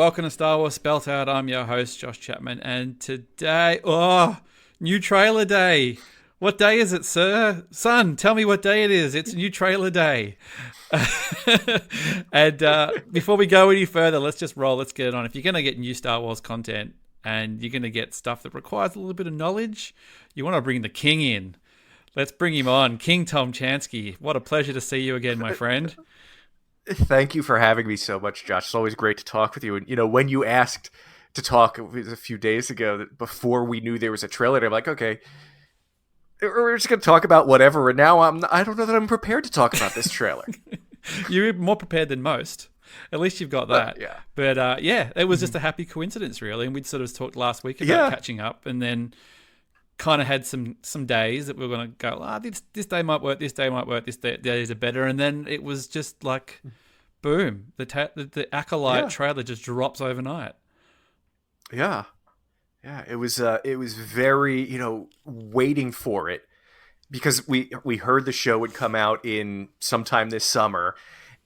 welcome to Star Wars Spelt Out. I'm your host, Josh Chapman, and today, new trailer day. What day is it, sir? Son, tell me what day it is. It's new trailer day. And before we go any further, let's just roll. Let's get it on. If you're going to get new Star Wars content and you're going to get stuff that requires a little bit of knowledge, you want to bring the king in. Let's bring him on. King Tom Chansky. What a pleasure to see you again, my friend. Thank you for having me so much, Josh. It's always great to talk with you. And, when you asked to talk, it was a few days ago, before we knew there was a trailer, I'm like, okay, we're just going to talk about whatever. And now I don't know that I'm prepared to talk about this trailer. You're more prepared than most. At least you've got that. Yeah. But it was just a happy coincidence, really. And we'd sort of talked last week about catching up, and then kind of had some days that we were going to go, this day might work, this day might work, this days are better. And then it was just like, boom, the Acolyte trailer just drops overnight. Yeah. Yeah, it was very, waiting for it, because we heard the show would come out in sometime this summer,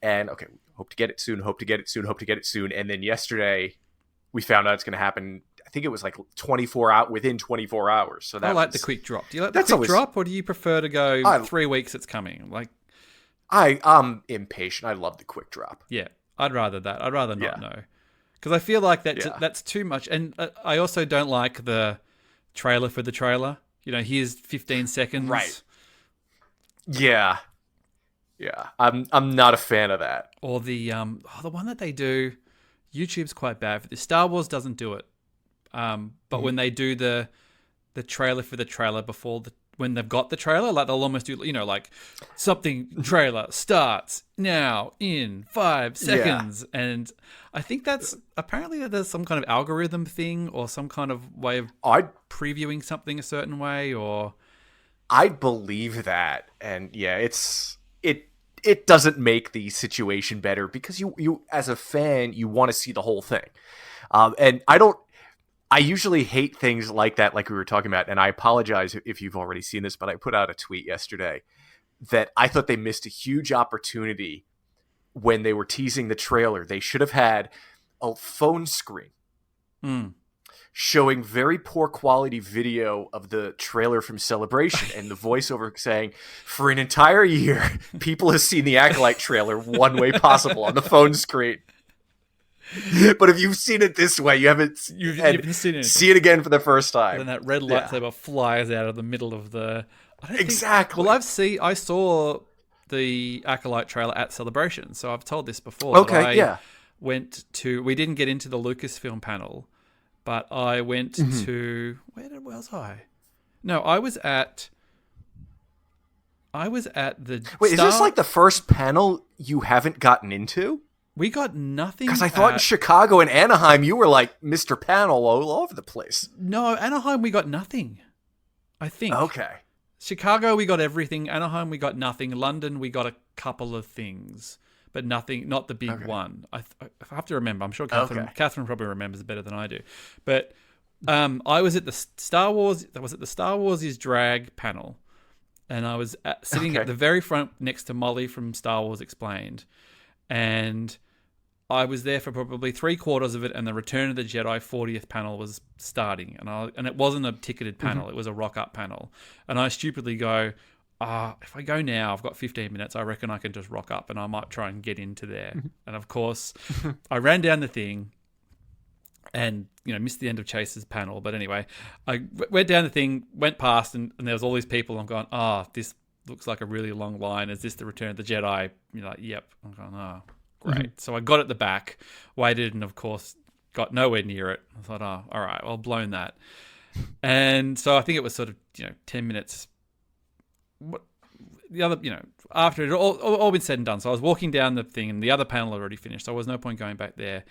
and okay, hope to get it soon, and then yesterday we found out it's going to happen. I think it was like within 24 hours. So that I like the quick drop. Do you like the quick drop, or do you prefer to go 3 weeks it's coming? Like, I'm impatient. I love the quick drop. Yeah, I'd rather that. I'd rather not know. Because I feel like that's too much. And I also don't like the trailer for the trailer. Here's 15 seconds. Right. Yeah. Yeah. I'm not a fan of that. Or the one that they do, YouTube's quite bad for this. Star Wars doesn't do it. But when they do the trailer for the trailer when they've got the trailer, like they'll almost do, like something trailer starts now in 5 seconds. Yeah. And I think apparently there's some kind of algorithm thing or some kind of way of previewing something a certain way, or I believe that. And yeah, it doesn't make the situation better, because you as a fan, you want to see the whole thing. And I usually hate things like that, like we were talking about, and I apologize if you've already seen this, but I put out a tweet yesterday that I thought they missed a huge opportunity when they were teasing the trailer. They should have had a phone screen showing very poor quality video of the trailer from Celebration and the voiceover saying, for an entire year, people have seen the Acolyte trailer one way possible on the phone screen. But if you've seen it this way, you've seen it. See it again for the first time. And then that red lightsaber flies out of the middle of the... Exactly. I saw the Acolyte trailer at Celebration, so I've told this before. Okay, we didn't get into the Lucasfilm panel, but I went to... Where was I? No, I was at the... Wait, is this like the first panel you haven't gotten into? We got nothing. Because I thought in Chicago and Anaheim, you were like Mr. Panel all over the place. No, Anaheim, we got nothing, I think. Okay. Chicago, we got everything. Anaheim, we got nothing. London, we got a couple of things, but nothing, not the big one. I have to remember. I'm sure Catherine probably remembers better than I do. But I was at the Star Wars is Drag panel, and I was sitting at the very front next to Molly from Star Wars Explained, and I was there for probably 3/4 of it, and the Return of the Jedi 40th panel was starting, and it wasn't a ticketed panel; it was a rock-up panel. And I stupidly go, if I go now, I've got 15 minutes. I reckon I can just rock up, and I might try and get into there. And of course, I ran down the thing, and missed the end of Chase's panel. But anyway, I went down the thing, went past, and there was all these people. I'm going, this looks like a really long line. Is this the Return of the Jedi? You're like, yep. I'm going, great. So I got at the back, waited, and of course got nowhere near it. I thought, all right, well, blown that. And so I think it was sort of 10 minutes. The other, after it all been said and done. So I was walking down the thing, and the other panel had already finished. So there was no point going back there.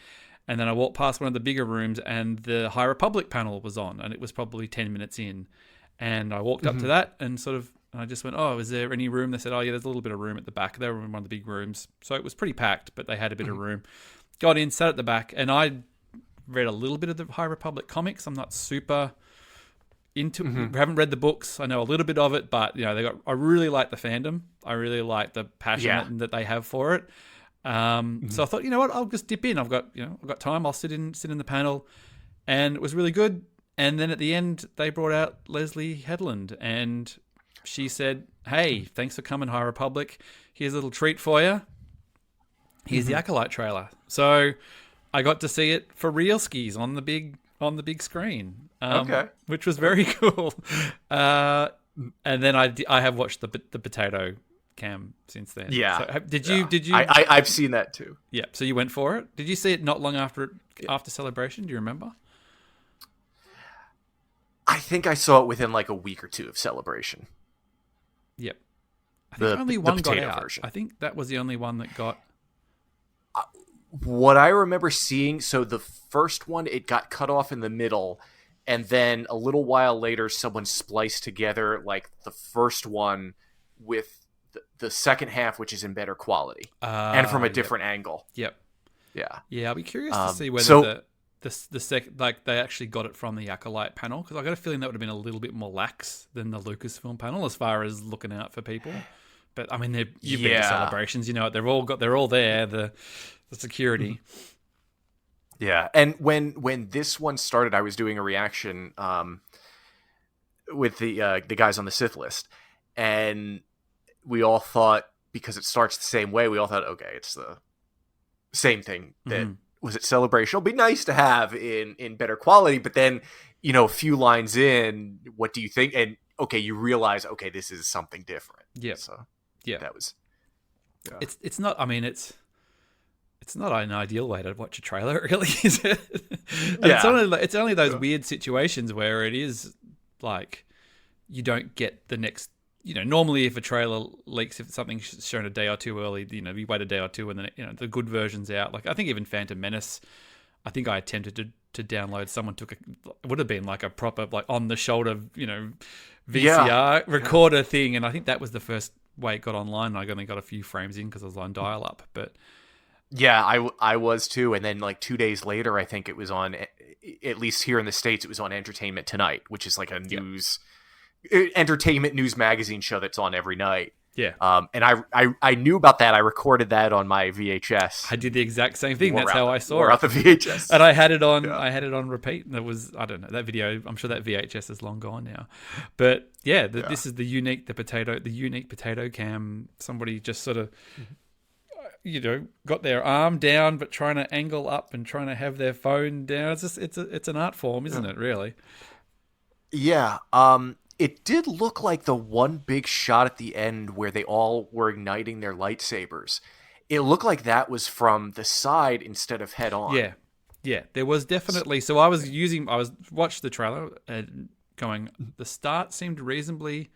And then I walked past one of the bigger rooms, and the High Republic panel was on, and it was probably 10 minutes in. And I walked up to that, and I just went, is there any room? They said, yeah, there's a little bit of room at the back. They were in one of the big rooms. So it was pretty packed, but they had a bit of room. Got in, sat at the back, and I read a little bit of the High Republic comics. I'm not super into haven't read the books. I know a little bit of it, but I really like the fandom. I really like the passion that they have for it. So I thought, you know what, I'll just dip in. I've got time. I'll sit in the panel, and it was really good. And then at the end, they brought out Leslie Headland, and she said, "Hey, thanks for coming, High Republic. Here's a little treat for you. Here's the Acolyte trailer." So I got to see it for real skis on the big screen, which was very cool. And then I have watched the potato cam since then. Yeah. So did you? I've seen that too. Yeah. So you went for it. Did you see it not long after Celebration? Do you remember? I think I saw it within like a week or two of Celebration. Yep. I think only one got out. Version. I think that was the only one that got. What I remember seeing, so the first one, it got cut off in the middle, and then a little while later, someone spliced together like the first one with the second half, which is in better quality and from a different angle. Yep. Yeah. Yeah, I'll be curious to see whether the second, like, they actually got it from the Acolyte panel, because I got a feeling that would have been a little bit more lax than the Lucasfilm panel as far as looking out for people. But I mean, you've been to Celebrations, you know, they're all there. The security. Yeah, and when this one started, I was doing a reaction with the guys on the Sith list, and we all thought, because it starts the same way, we all thought, okay, it's the same thing that was at Celebration. It'll be nice to have in better quality, but then, you know, a few lines in, what do you think? And okay, you realize, okay, this is something different. Yeah. So yeah, that was. Yeah. It's not. I mean, it's not an ideal way to watch a trailer, really, is it? It's only those weird situations where it is like you don't get the next. You know, normally if a trailer leaks, if something's shown a day or two early, you know, you wait a day or two and then, you know, the good version's out. Like, I think even Phantom Menace, I think I attempted to download. Someone took it would have been like a proper, like, on the shoulder, you know, VCR recorder thing. And I think that was the first way it got online. And I only got a few frames in because I was on dial up. But yeah, I was too. And then like 2 days later, I think it was on, at least here in the States, it was on Entertainment Tonight, which is like a entertainment news magazine show that's on every night. Yeah. And I knew about that. I recorded that on my VHS. I did the exact same thing. That's how I saw it. Out the VHS. And I had it on. Yeah. I had it on repeat. And it was, I don't know, that video. I'm sure that VHS is long gone now. But yeah, this is the unique potato cam. Somebody just sort of, you know, got their arm down, but trying to angle up and trying to have their phone down. It's just, it's an art form, isn't it? Really? Yeah. It did look like the one big shot at the end where they all were igniting their lightsabers. It looked like that was from the side instead of head on. Yeah. Yeah. There was definitely. So I watched the trailer and going, the start seemed reasonably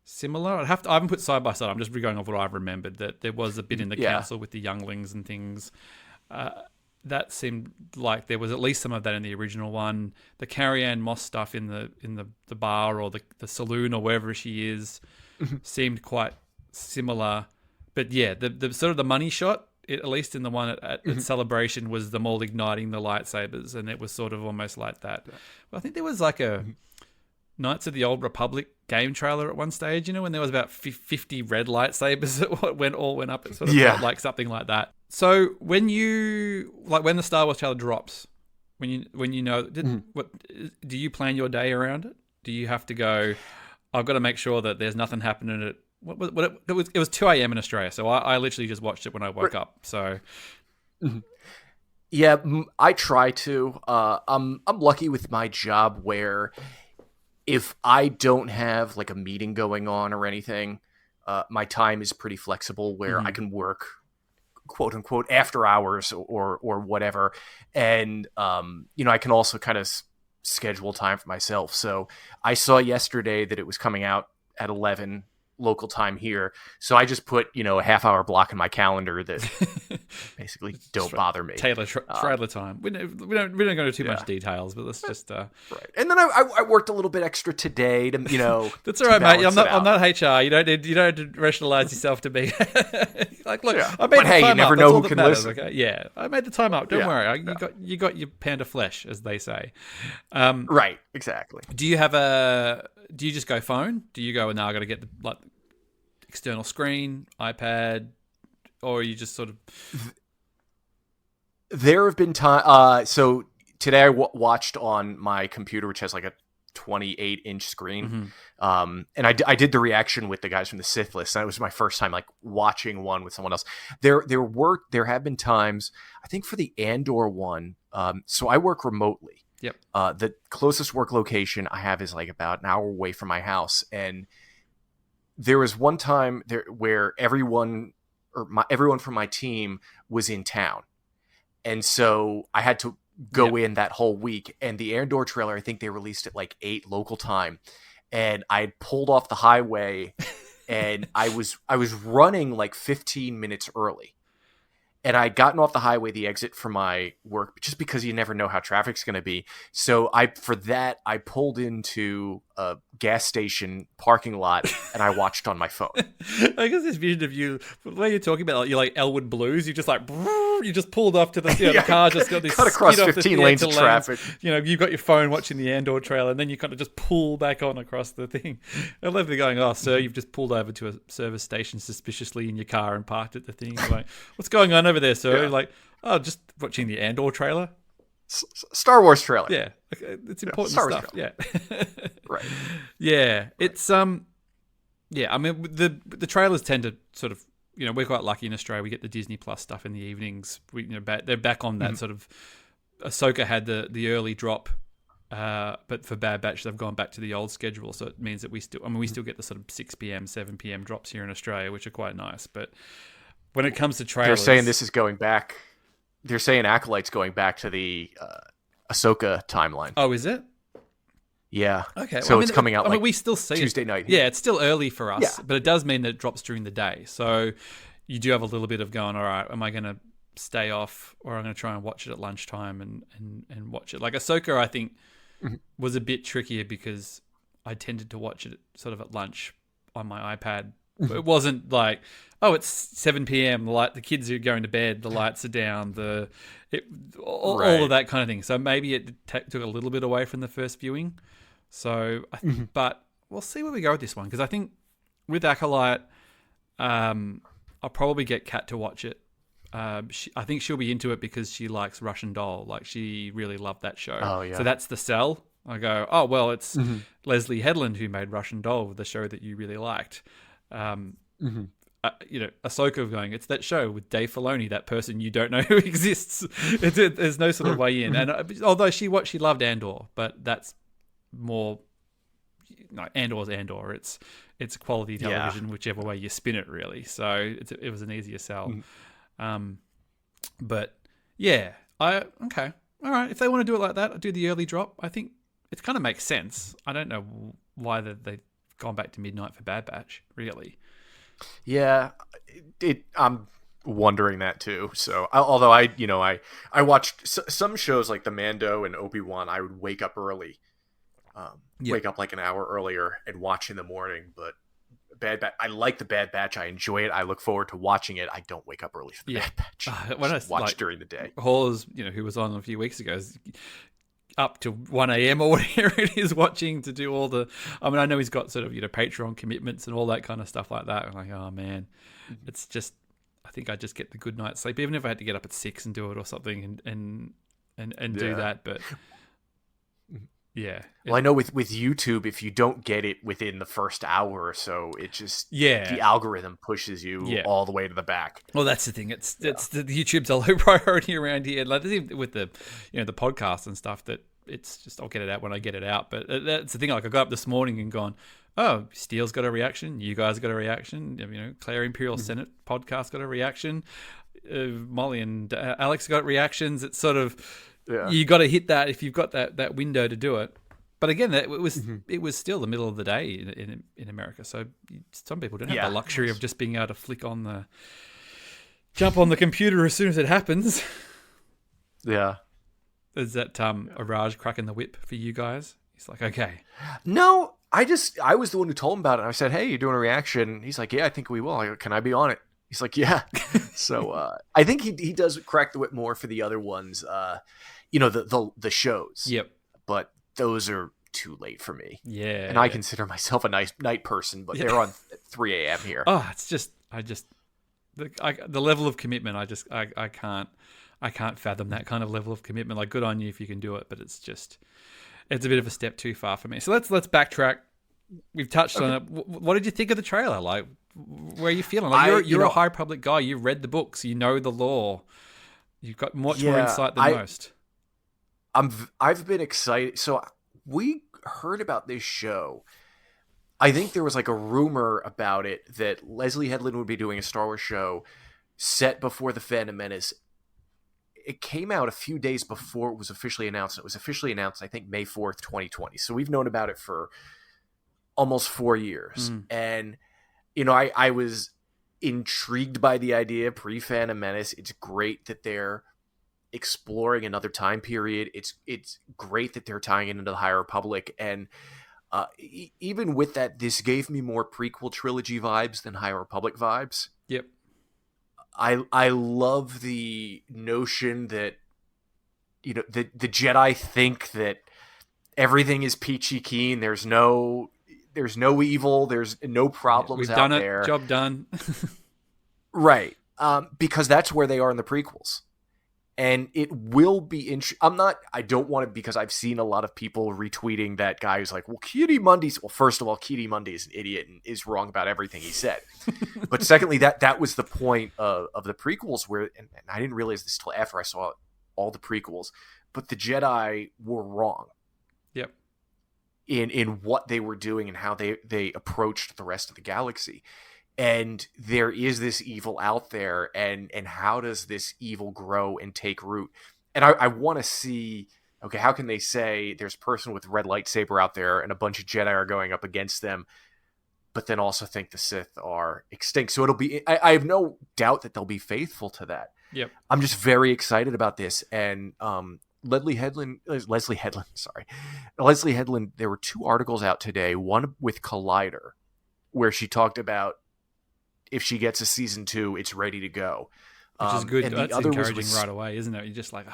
similar. I haven't put side by side. I'm just going off what I've remembered, that there was a bit in the council with the younglings and things. That seemed like there was at least some of that in the original one. The Carrie-Anne Moss stuff in the bar or the saloon or wherever she is seemed quite similar. But yeah, the sort of the money shot, at least in the one at Celebration, was them all igniting the lightsabers, and it was sort of almost like that. Well, I think there was like a Knights of the Old Republic game trailer at one stage, you know, when there was about 50 red lightsabers that went up. It sort of felt like something like that. So when the Star Wars trailer drops, when you know, what do you plan your day around it? Do you have to go, I've got to make sure that there's nothing happening at it was 2 a.m. in Australia, so I literally just watched it when I woke up. So yeah, I try to. I'm lucky with my job where if I don't have like a meeting going on or anything, my time is pretty flexible where I can work, quote unquote, after hours or whatever. And, you know, I can also kind of schedule time for myself. So I saw yesterday that it was coming out at 11 local time here. So I just put, you know, a half-hour block in my calendar that basically don't bother me. Trailer time. We don't go into too much details, but let's just right. And then I worked a little bit extra today to, you know. That's all right, mate. I'm not HR. You don't have to rationalize yourself to be like, look, I made the time you never up. know who can listen. Okay? Yeah, I made the time up. Don't worry. You got your pound of flesh, as they say. Right. Exactly. Do you just go phone? Do you go, now I got to get the external screen, iPad, or are you just sort of? There have been times. So today I watched on my computer, which has like a 28-inch screen. And I did the reaction with the guys from the Sith List. And it was my first time like watching one with someone else. There have been times, I think for the Andor one. So I work remotely. Yep. The closest work location I have is like about an hour away from my house. And there was one time there where everyone from my team was in town. And so I had to go in that whole week. And the Andor trailer, I think they released at like 8 local time. And I had pulled off the highway and I was running like 15 minutes early. And I had gotten off the highway, the exit for my work, just because you never know how traffic's going to be. So I pulled into a gas station parking lot and I watched on my phone. I guess this vision of you, the way you're talking about, like, you're like Elwood Blues. You just like, you just pulled off to the, the car just got this cut across 15 lanes of traffic. You know, you've got your phone watching the Andor trailer, and then you kind of just pull back on across the thing. I love the going, oh, sir, you've just pulled over to a service station suspiciously in your car and parked at the thing. Like, what's going on over there, sir? Like, oh, just watching the Andor trailer. Star Wars trailer. Yeah, it's important stuff. Yeah, right. Yeah, it's yeah. I mean, the trailers tend to sort of, you know, we're quite lucky in Australia. We get the Disney Plus stuff in the evenings. They're back on that sort of. Ahsoka had the early drop, but for Bad Batch they've gone back to the old schedule. So it means that we still get the sort of 6 p.m., 7 p.m. drops here in Australia, which are quite nice. But when it comes to trailers, they're saying this is going back. They're saying Acolyte's going back to the Ahsoka timeline. Oh, is it? Yeah. Okay. So it's coming out. We still see Tuesday night. Yeah, it's still early for us, but it does mean that it drops during the day. So you do have a little bit of going, all right, am I going to stay off, or I'm going to try and watch it at lunchtime and watch it? Like Ahsoka, I think was a bit trickier because I tended to watch it sort of at lunch on my iPad. It wasn't like, oh, it's 7 p.m. The kids are going to bed. The lights are down. All of that kind of thing. So maybe it took a little bit away from the first viewing. So, but we'll see where we go with this one, because I think with Acolyte, I'll probably get Kat to watch it. I think she'll be into it because she likes Russian Doll. Like, she really loved that show. Oh yeah. So that's the sell. I go, oh well, it's Leslie Headland who made Russian Doll, the show that you really liked. You know, Ahsoka going, it's that show with Dave Filoni, that person you don't know who exists. There's no sort of way in. And although she loved Andor, but that's more, Andor's Andor. It's quality television, whichever way you spin it, really. So it was an easier sell. But yeah, okay, all right. If they want to do it like that, do the early drop. I think it kind of makes sense. I don't know why they've gone back to midnight for Bad Batch, really. Yeah, I'm wondering that too. So, although I watched some shows like The Mando and Obi-Wan, I would wake up early, wake up like an hour earlier and watch in the morning. But Bad Batch, I like the Bad Batch. I enjoy it. I look forward to watching it. I don't wake up early for the Bad Batch. When I watch during the day. Hall's, who was on a few weeks ago, up to 1 a.m. or whatever it is, watching to do all the. I mean, I know he's got sort of Patreon commitments and all that kind of stuff like that. I'm like, oh man, it's just. I think I just get the good night's sleep, even if I had to get up at 6 and do it or something, and do that. But yeah. Well, I know with YouTube, if you don't get it within the first hour or so, it just the algorithm pushes you all the way to the back. Well, that's the thing. It's the YouTube's a low priority around here. Like with the the podcast and stuff, that it's just I'll get it out when I get it out. But that's the thing. Like I got up this morning and gone, oh, Steele's got a reaction. You guys got a reaction. Claire Imperial Senate podcast got a reaction. Molly and Alex got reactions. It's sort of. Yeah. You got to hit that if you've got that window to do it. But again, it was still the middle of the day in America. So some people don't have the luxury of just being able to jump on the computer as soon as it happens. Yeah. Is that Araj cracking the whip for you guys? He's like, okay. No, I was the one who told him about it. I said, hey, you're doing a reaction. He's like, yeah, I think we will. I go, can I be on it? He's like, yeah. So I think he does crack the whip more for the other ones, the shows. Yep. But those are too late for me. Yeah. And I consider myself a nice night person, but they're on 3 a.m. here. Oh, it's the level of commitment, I can't fathom that kind of level of commitment. Like, good on you if you can do it, but it's a bit of a step too far for me. So let's backtrack. We've touched on it. What did you think of the trailer? Like, where are you feeling? Like, you're a High Republic guy. You read the books. You know the lore. You've got much more insight than most. I've been excited. So we heard about this show. I think there was like a rumor about it that Leslie Headland would be doing a Star Wars show set before The Phantom Menace. It came out a few days before it was officially announced. It was officially announced, I think, May 4th, 2020. So we've known about it for almost 4 years. And, I was intrigued by the idea pre-Phantom Menace. It's great that they're exploring another time period. It's great that they're tying it into the High Republic. And even with that, this gave me more prequel trilogy vibes than High Republic vibes. Yep. I love the notion that the Jedi think that everything is peachy keen. There's no evil. There's no problems out there. We've done it. Job done. Right. Because that's where they are in the prequels. And it will be I don't want to, because I've seen a lot of people retweeting that guy who's like, well, Kitty Mundy's, well, first of all, Kitty Mundy is an idiot and is wrong about everything he said. But secondly, that was the point of the prequels where, and I didn't realize this till after I saw all the prequels, but the Jedi were wrong. Yep. In what they were doing and how they approached the rest of the galaxy. And there is this evil out there, and how does this evil grow and take root? And I want to see, okay, how can they say there's a person with a red lightsaber out there and a bunch of Jedi are going up against them, but then also think the Sith are extinct? So it'll be, I have no doubt that they'll be faithful to that. Yep. I'm just very excited about this. And Leslie Headland, there were 2 articles out today, one with Collider, where she talked about if she gets a season 2, it's ready to go. Which is good. And That's the other encouraging right away, isn't it? You're just like,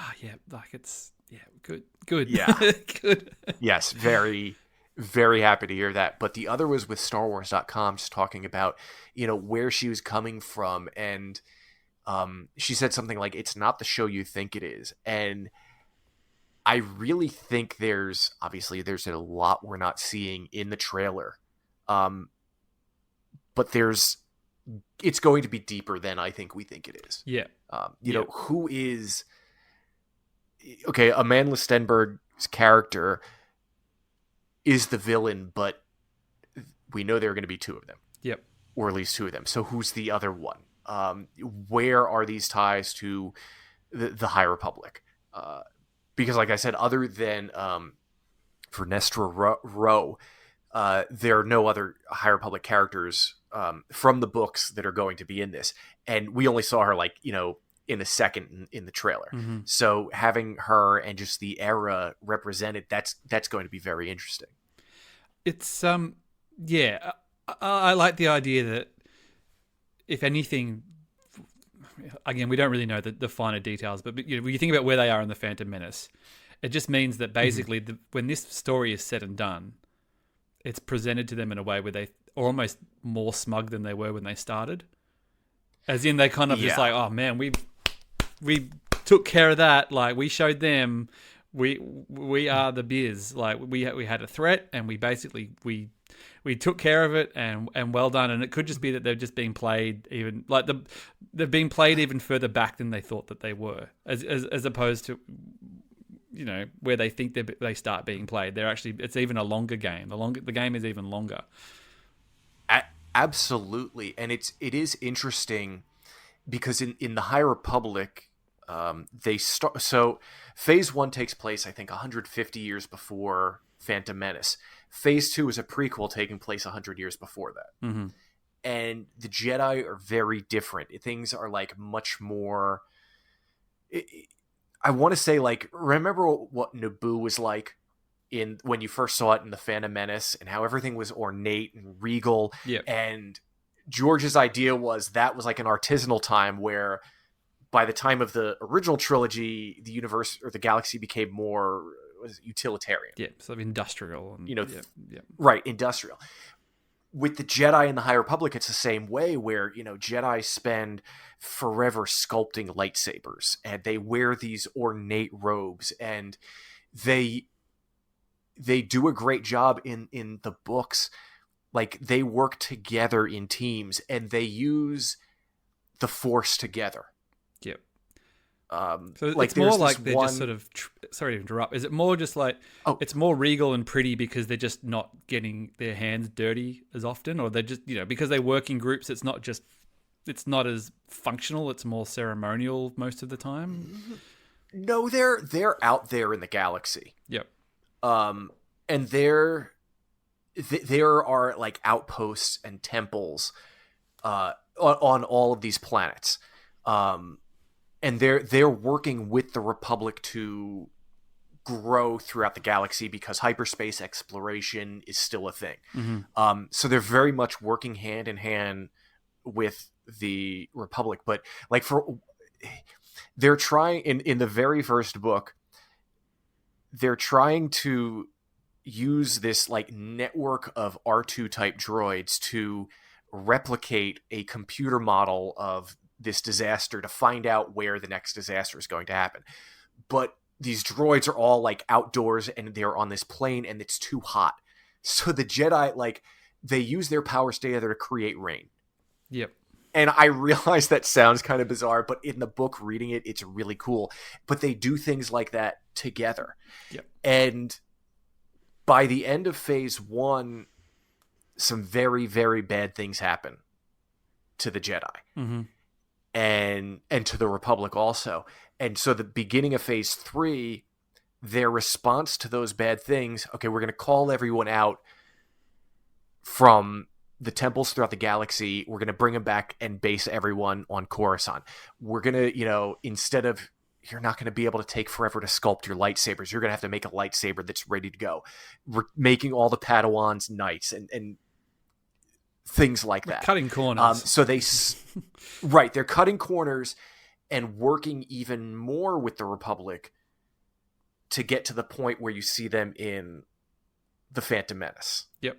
good. Yeah. Good. Yes, very, very happy to hear that. But the other was with StarWars.com, just talking about, where she was coming from. And she said something like, it's not the show you think it is. And I really think there's a lot we're not seeing in the trailer. But it's going to be deeper than I think we think it is. Yeah. Who is... Okay, Amandla Stenberg's character is the villain, but we know there are going to be 2 of them. Yep. Or at least 2 of them. So who's the other one? Where are these ties to the High Republic? Because like I said, other than for Nestra Rowe, there are no other High Republic characters from the books that are going to be in this. And we only saw her in a second in the trailer. Mm-hmm. So having her and just the era represented, that's going to be very interesting. It's I like the idea that, if anything, again, we don't really know the finer details, but when you think about where they are in the Phantom Menace, it just means that basically when this story is said and done, it's presented to them in a way where they are almost more smug than they were when they started. As in, they kind of just like, oh man, we took care of that. Like, we showed them we are the biz. Like, we had a threat, and we took care of it, and well done. And it could just be that they're just being played even they're being played even further back than they thought that they were, as opposed to where they think they start being played. They're actually, it's even a longer game. The game is even longer. Absolutely. And it is interesting because in the High Republic, so Phase 1 takes place, I think, 150 years before Phantom Menace. Phase 2 is a prequel taking place 100 years before that. Mm-hmm. And the Jedi are very different. Things are much more... I want to say, remember what Naboo was like when you first saw it in the Phantom Menace, and how everything was ornate and regal. Yep. And George's idea was that was like an artisanal time where by the time of the original trilogy, the universe or the galaxy became more utilitarian. Yeah, sort of industrial. And, right, industrial. with the Jedi and the High Republic, it's the same way where, Jedi spend forever sculpting lightsabers and they wear these ornate robes, and they do a great job in the books. Like, they work together in teams and they use the Force together. Yep. So it's more like they're just sort of sorry to interrupt. Is it more just like it's more regal and pretty because they're just not getting their hands dirty as often, or they're just because they work in groups? It's not as functional. It's more ceremonial most of the time. No, they're out there in the galaxy. Yep. And there are like outposts and temples on all of these planets. And they're working with the Republic to grow throughout the galaxy because hyperspace exploration is still a thing. Mm-hmm. So they're very much working hand in hand with the Republic. But like they're trying in the very first book, they're trying to use this like network of R2 type droids to replicate a computer model of this disaster to find out where the next disaster is going to happen. But these droids are all like outdoors and they're on this plane and it's too hot. So the Jedi, like, they use their powers together to create rain. Yep. And I realize that sounds kind of bizarre, but in the book, reading it, it's really cool. But they do things like that together. Yep. And by the end of phase 1, some very, very bad things happen to the Jedi. Mm-hmm. And to the Republic also. And so the beginning of phase 3, their response to those bad things, okay, we're going to call everyone out from the temples throughout the galaxy. We're going to bring them back and base everyone on Coruscant. We're going to, instead of, you're not going to be able to take forever to sculpt your lightsabers, you're going to have to make a lightsaber that's ready to go. We're making all the Padawans knights and things like that. Cutting corners. So they're cutting corners and working even more with the Republic to get to the point where you see them in the Phantom Menace. Yep.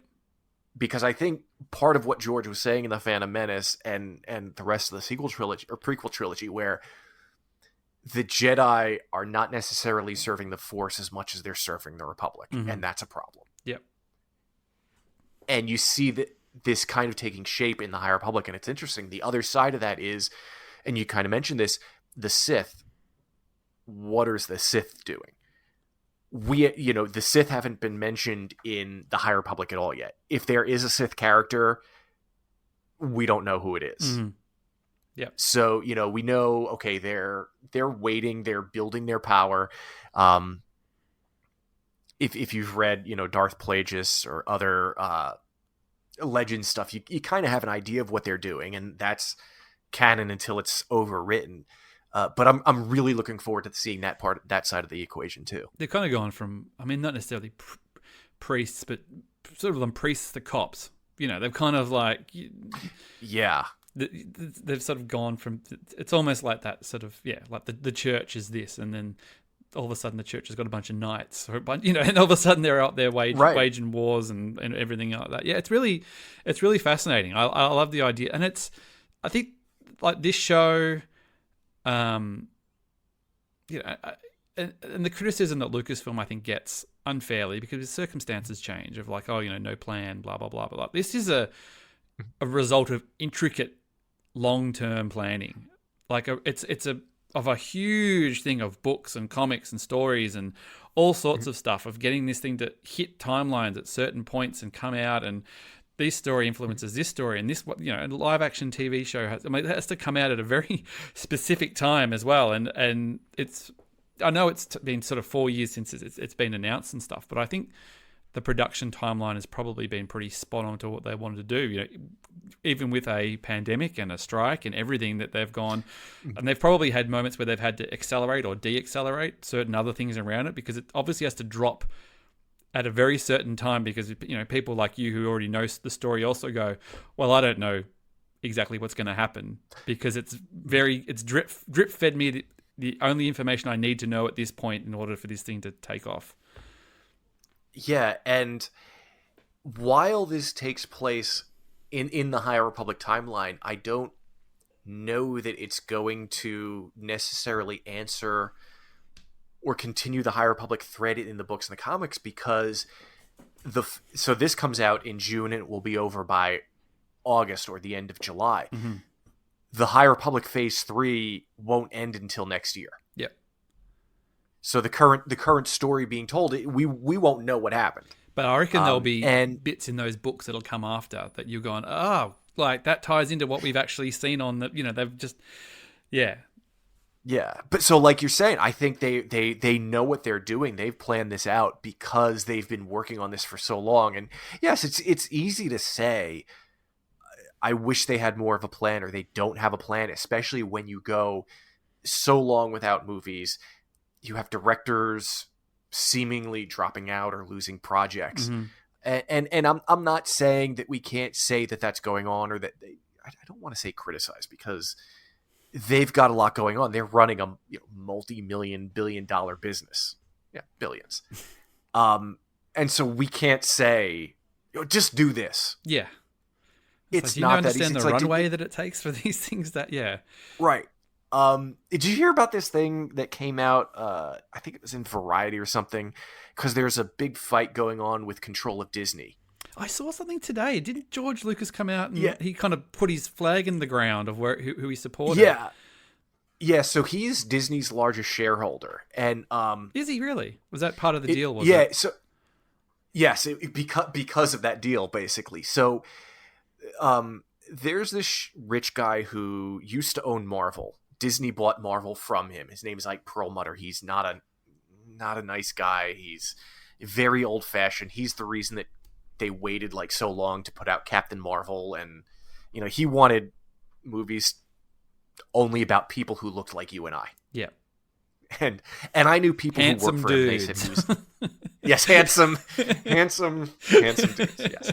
Because I think part of what George was saying in the Phantom Menace and the rest of the sequel trilogy or prequel trilogy, where the Jedi are not necessarily serving the Force as much as they're serving the Republic, mm-hmm. and that's a problem. Yep. And you see that this kind of taking shape in the High Republic, and it's interesting. The other side of that is, and you kind of mentioned this, the Sith. What is the Sith doing? The Sith haven't been mentioned in the High Republic at all yet. If there is a Sith character, we don't know who it is. Mm-hmm. Yep. So, we know, okay, they're waiting, they're building their power. If you've read, Darth Plagueis or other legend stuff, you kind of have an idea of what they're doing, and that's canon until it's overwritten. But I'm really looking forward to seeing that side of the equation too. They're kind of gone from, not necessarily priests, but sort of them priests to cops. They've kind of like, yeah, they've sort of gone from. It's almost like that sort of, like the church is this, and then all of a sudden the church has got a bunch of knights, and all of a sudden they're out there waging wars and everything like that. Yeah, it's really fascinating. I love the idea, and I think like this show, and the criticism that Lucasfilm I think gets unfairly because his circumstances change of like, no plan, blah blah blah blah. This is a result of intricate long-term planning. Like it's of a huge thing of books and comics and stories and all sorts of stuff of getting this thing to hit timelines at certain points and come out, and this story influences this story, and this, a live action TV show it has to come out at a very specific time as well. And I know it's been sort of 4 years since it's been announced and stuff, but I think the production timeline has probably been pretty spot on to what they wanted to do. Even with a pandemic and a strike and everything that they've gone, and they've probably had moments where they've had to accelerate or de-accelerate certain other things around it because it obviously has to drop at a very certain time because people like you who already know the story also go, well, I don't know exactly what's going to happen because it's drip fed me the only information I need to know at this point in order for this thing to take off. Yeah, and while this takes place in the High Republic timeline, I don't know that it's going to necessarily answer or continue the High Republic thread in the books and the comics, because so this comes out in June and it will be over by August or the end of July. Mm-hmm. The High Republic Phase 3 won't end until next year. Yep. So the current story being told, we won't know what happened. But I reckon there'll be bits in those books that'll come after that you're going, oh, like that ties into what we've actually seen on the, they've just, yeah. Yeah. But so like you're saying, I think they know what they're doing. They've planned this out because they've been working on this for so long. And yes, it's easy to say, I wish they had more of a plan, or they don't have a plan, especially when you go so long without movies. You have directors seemingly dropping out or losing projects. Mm-hmm. And I'm not saying that we can't say that that's going on, or that I don't want to say criticize, because they've got a lot going on. They're running a multi-million billion-dollar business. Yeah, billions. And so we can't say, just do this. Yeah. It's not that easy. Do you understand the runway that it takes for these things? Right. Did you hear about this thing that came out? I think it was in Variety or something, because there's a big fight going on with control of Disney. I saw something today. Didn't George Lucas come out and he kind of put his flag in the ground of who he supported? Yeah. Yeah, so he's Disney's largest shareholder. And is he really? Was that part of the deal? So yes, because of that deal, basically. So there's this rich guy who used to own Marvel. Disney bought Marvel from him. His name is Ike Perlmutter. He's not a nice guy. He's very old-fashioned. He's the reason that they waited like so long to put out Captain Marvel, and he wanted movies only about people who looked like you and I. Yeah. And I knew people handsome who worked for him. They said he was yes, handsome dudes. Yes.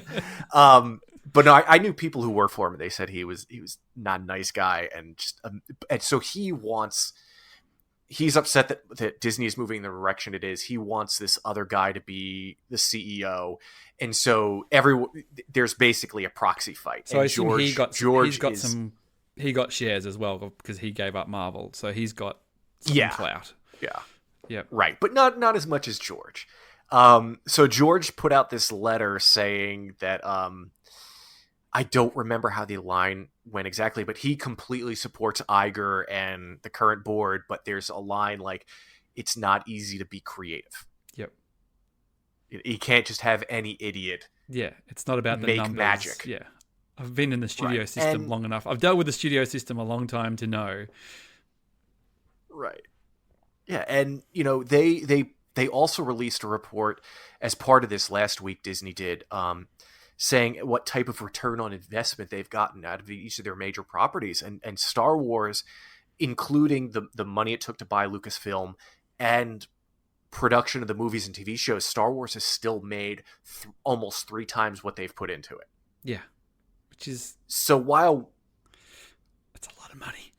But no, I knew people who worked for him. And they said he was not a nice guy, and just and so he's upset that Disney is moving in the direction it is. He wants this other guy to be the CEO, and so there's basically a proxy fight. So and I assume he got shares as well, because he gave up Marvel, so he's got some clout. Yeah, right, but not as much as George. So George put out this letter saying that I don't remember how the line went exactly, but he completely supports Iger and the current board, but there's a line like, it's not easy to be creative. Yep. You can't just have any idiot. Yeah, it's not about the make numbers. Magic. Yeah. I've been in the studio system long enough. I've dealt with the studio system a long time to know. Right. Yeah, and they also released a report as part of this last week, Disney did, saying what type of return on investment they've gotten out of each of their major properties. And Star Wars, including the money it took to buy Lucasfilm and production of the movies and TV shows, Star Wars has still made almost 3 times what they've put into it. Yeah. Which is... So while... That's a lot of money.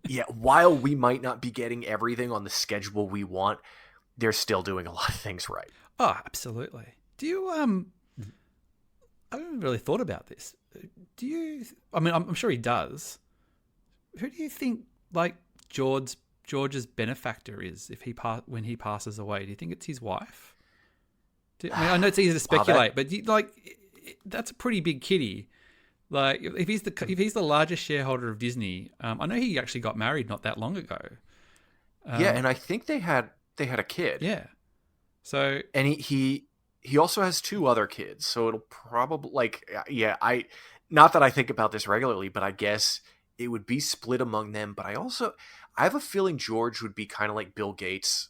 Yeah, while we might not be getting everything on the schedule we want, they're still doing a lot of things right. Oh, absolutely. Do you... I haven't really thought about this. Do you... I mean, I'm sure he does. Who do you think, like, George's benefactor is when he passes away? Do you think it's his wife? I know it's easy to speculate, but that's a pretty big kitty. Like, if he's the largest shareholder of Disney, I know he actually got married not that long ago. Yeah, and I think they had a kid. Yeah. So, and he also has 2 other kids. So it'll probably not that I think about this regularly, but I guess it would be split among them. But I have a feeling George would be kind of like Bill Gates,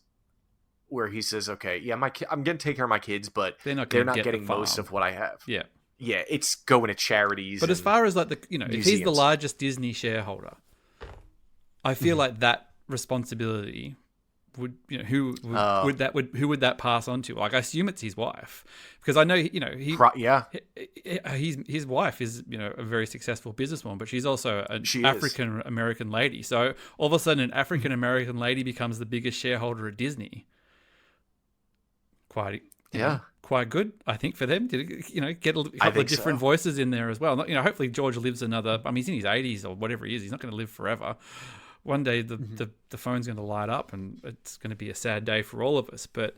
where he says, "Okay, yeah, I'm going to take care of my kids, but they're not getting most of what I have." Yeah. Yeah, it's going to charities. But as far as like if he's the largest Disney shareholder, I feel like that responsibility would who would that pass on to? Like, I assume it's his wife, because I know his wife is a very successful businesswoman, but she's also an African American lady. So all of a sudden, an African American lady becomes the biggest shareholder of Disney. Quite quite good, I think, for them to, get a couple of different voices in there as well. Hopefully George lives another, he's in his 80s or whatever he is. He's not going to live forever. One day the phone's going to light up and it's going to be a sad day for all of us. But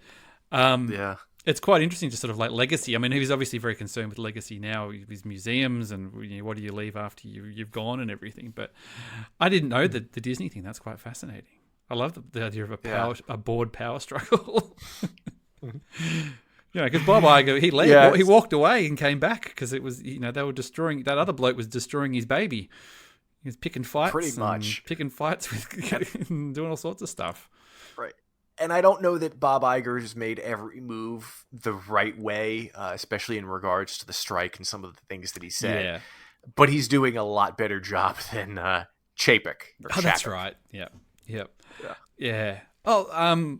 it's quite interesting to sort of like legacy. I mean, he's obviously very concerned with legacy now, his museums and what do you leave after you've gone and everything. But I didn't know the Disney thing. That's quite fascinating. I love the idea of a board power struggle. Because Bob Iger, he walked away and came back because it was, they were destroying, that other bloke was destroying his baby. He was picking fights. Pretty much. Picking fights with doing all sorts of stuff. Right. And I don't know that Bob Iger has made every move the right way, especially in regards to the strike and some of the things that he said. Yeah. But he's doing a lot better job than Chapek. That's right. Yeah. Yep. Yeah. Oh,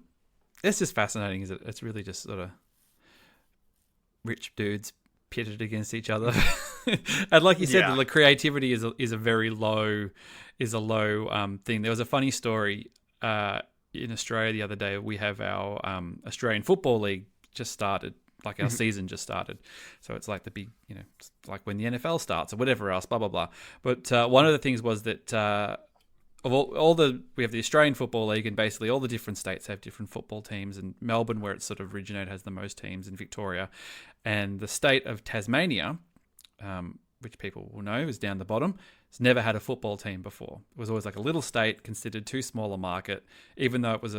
it's just fascinating, is it? It's really just sort of rich dudes pitted against each other. And like you said, the creativity is a very low thing. There was a funny story in Australia the other day. We have our Australian Football League just started, like our season just started. So it's like the big, it's like when the NFL starts or whatever else, blah, blah, blah. But one of the things was that we have the Australian Football League, and basically all the different states have different football teams, and Melbourne, where it sort of originated, has the most teams, in Victoria. And the state of Tasmania, which people will know is down the bottom, has never had a football team before. It was always like a little state, considered too small a market, even though it was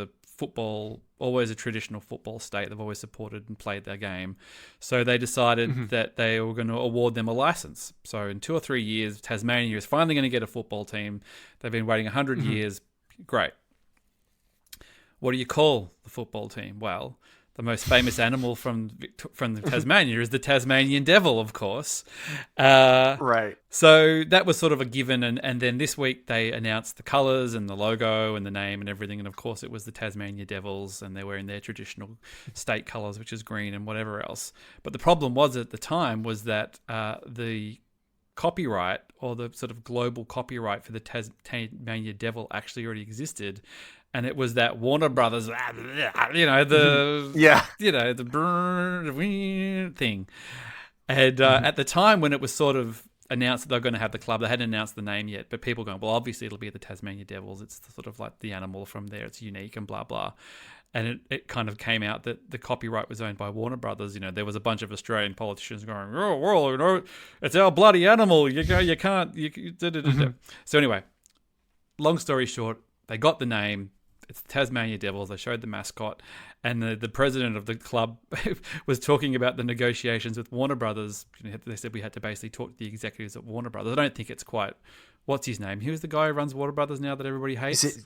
always a traditional football state. They've always supported and played their game. So they decided that they were going to award them a license. So in 2 or 3 years, Tasmania is finally going to get a football team. They've been waiting 100 years. Great. What do you call the football team? Well, the most famous animal from the Tasmania is the Tasmanian devil, of course. Right. So that was sort of a given. And then this week they announced the colours and the logo and the name and everything. And of course it was the Tasmania Devils, and they're wearing their traditional state colours, which is green and whatever else. But the problem was at the time was that the copyright, or the sort of global copyright for the Tasmania Devil, actually already existed. And it was that Warner Brothers, the thing. And at the time when it was sort of announced that they were going to have the club, they hadn't announced the name yet, but people going, well, obviously it'll be the Tasmania Devils. It's sort of like the animal from there. It's unique and blah, blah. And it kind of came out that the copyright was owned by Warner Brothers. There was a bunch of Australian politicians going, oh, well, it's our bloody animal. You can't. So anyway, long story short, they got the name. It's the Tasmania Devils. They showed the mascot, and the president of the club was talking about the negotiations with Warner Brothers. They said we had to basically talk to the executives at Warner Brothers. I don't think it's quite, what's his name? Who's the guy who runs Warner Brothers now that everybody hates? Is it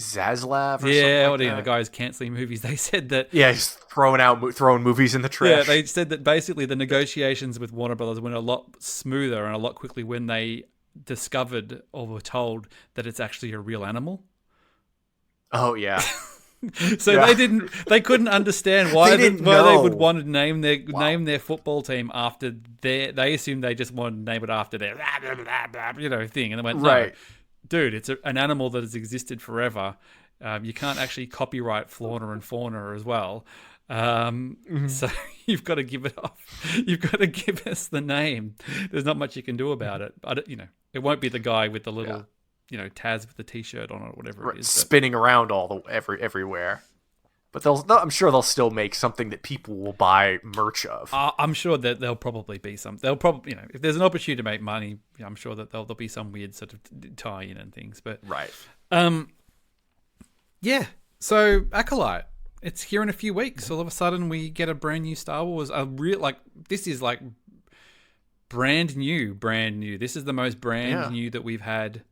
Zaslav or something like the guy who's cancelling movies. They said that... Yeah, he's throwing movies in the trash. Yeah, they said that basically the negotiations with Warner Brothers went a lot smoother and a lot quickly when they discovered or were told that it's actually a real animal. Oh yeah. So they couldn't understand why they would want to name their football team after they assumed they just wanted to name it after their thing, and they went, no, dude, it's an animal that has existed forever. You can't actually copyright flora and fauna as well. So you've got to give it off. You've got to give us the name. There's not much you can do about it. It won't be the guy with the little Taz with the T-shirt on it or whatever it is. Spinning around everywhere. But I'm sure they'll still make something that people will buy merch of. I'm sure that there'll probably be some. They'll probably, if there's an opportunity to make money, I'm sure that there'll be some weird sort of tie-in and things. But right. Yeah. So Acolyte, it's here in a few weeks. All of a sudden, we get a brand new Star Wars. This is like brand new. This is the most brand new that we've had.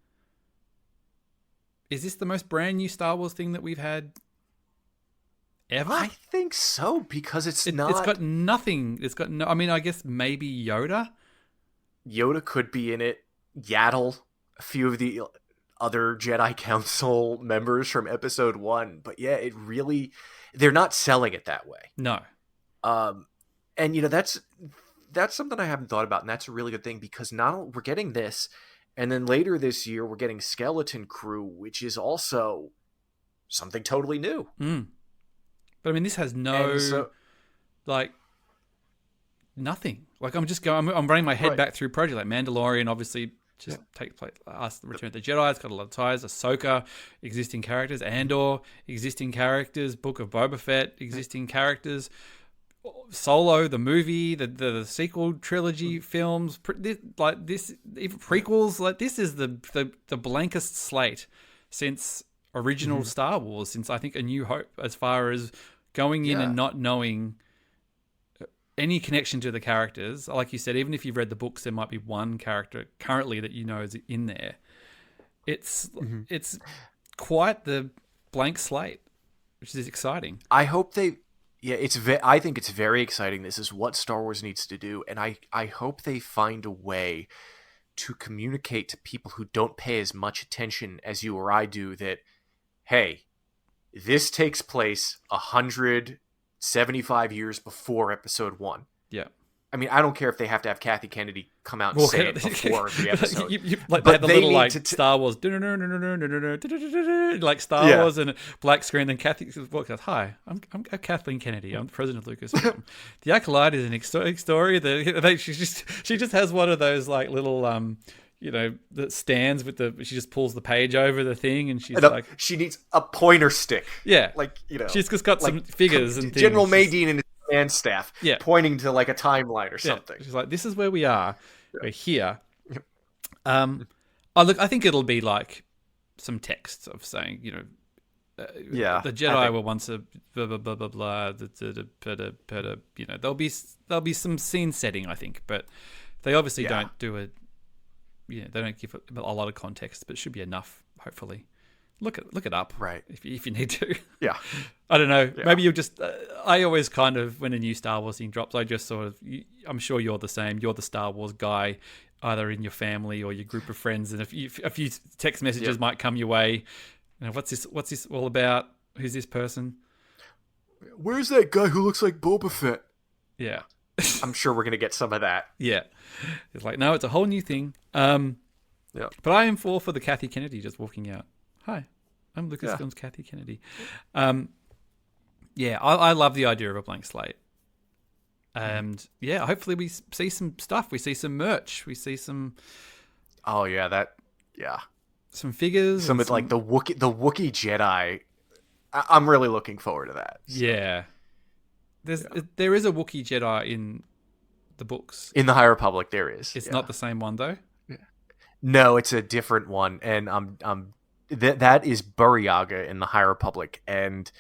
Is this the most brand new Star Wars thing that we've had ever? I think so, because it's not... It's got nothing. It's got no... I mean, I guess maybe Yoda? Yoda could be in it. Yaddle. A few of the other Jedi Council members from Episode 1. But yeah, it really... They're not selling it that way. No. And, that's something I haven't thought about, and that's a really good thing, because now we're getting this... And then later this year, we're getting Skeleton Crew, which is also something totally new. But I mean, this has no like nothing. Like I'm just going. I'm running my head back through projects like Mandalorian, obviously. Just take place. Us, the Return of the Jedi. It's got a lot of ties. Ahsoka, existing characters. Andor, existing characters. Book of Boba Fett, existing characters. Solo, the movie, the sequel trilogy films, like this, even prequels. Like this is the blankest slate since original Star Wars. Since I think A New Hope, as far as going in and not knowing any connection to the characters. Like you said, even if you've read the books, there might be one character currently that you know is in there. It's quite the blank slate, which is exciting. I hope they, I think it's very exciting. This is what Star Wars needs to do, and I hope they find a way to communicate to people who don't pay as much attention as you or I do that, hey, this takes place 175 years before Episode 1. Yeah. I mean, I don't care if they have to have Kathy Kennedy come out and say it before the episode. Like but they little like Star Wars, like Star Wars and black screen. Then Kathy walks out. Hi, I'm Kathleen Kennedy. I'm the president of Lucasfilm. The Acolyte is an exotic story. She just has one of those like little that stands with she just pulls the page over the thing and she's like she needs a pointer stick. Yeah, like she's just got some figures and General things. Madine and his command staff pointing to like a timeline or something. She's like, this is where we are. We're here. I think it'll be like some text of saying, the Jedi were once a blah blah blah blah blah. There'll be some scene setting, I think, but they obviously don't do it. They don't give a lot of context, but it should be enough. Hopefully, look it up, right? If you need to. Yeah, I don't know. Yeah. Maybe you'll just. I always kind of, when a new Star Wars thing drops, I just sort of. I'm sure you're the same. You're the Star Wars guy, either in your family or your group of friends, and a few text messages might come your way. What's this all about? Who's this person? Where's that guy who looks like Boba Fett? Yeah. I'm sure we're gonna get some of that. Yeah, it's like, no, it's a whole new thing. But I am for the Kathy Kennedy just walking out. Hi, I'm Lucasfilm's Kathy Kennedy. I love the idea of a blank slate. And hopefully we see some stuff. We see some merch. We see some. Oh yeah, some figures. Some of like the Wookiee Jedi. I'm really looking forward to that. So. Yeah. There is a Wookiee Jedi in the books. In the High Republic, there is. It's not the same one though. Yeah. No, it's a different one, and that is Buryaga in the High Republic, and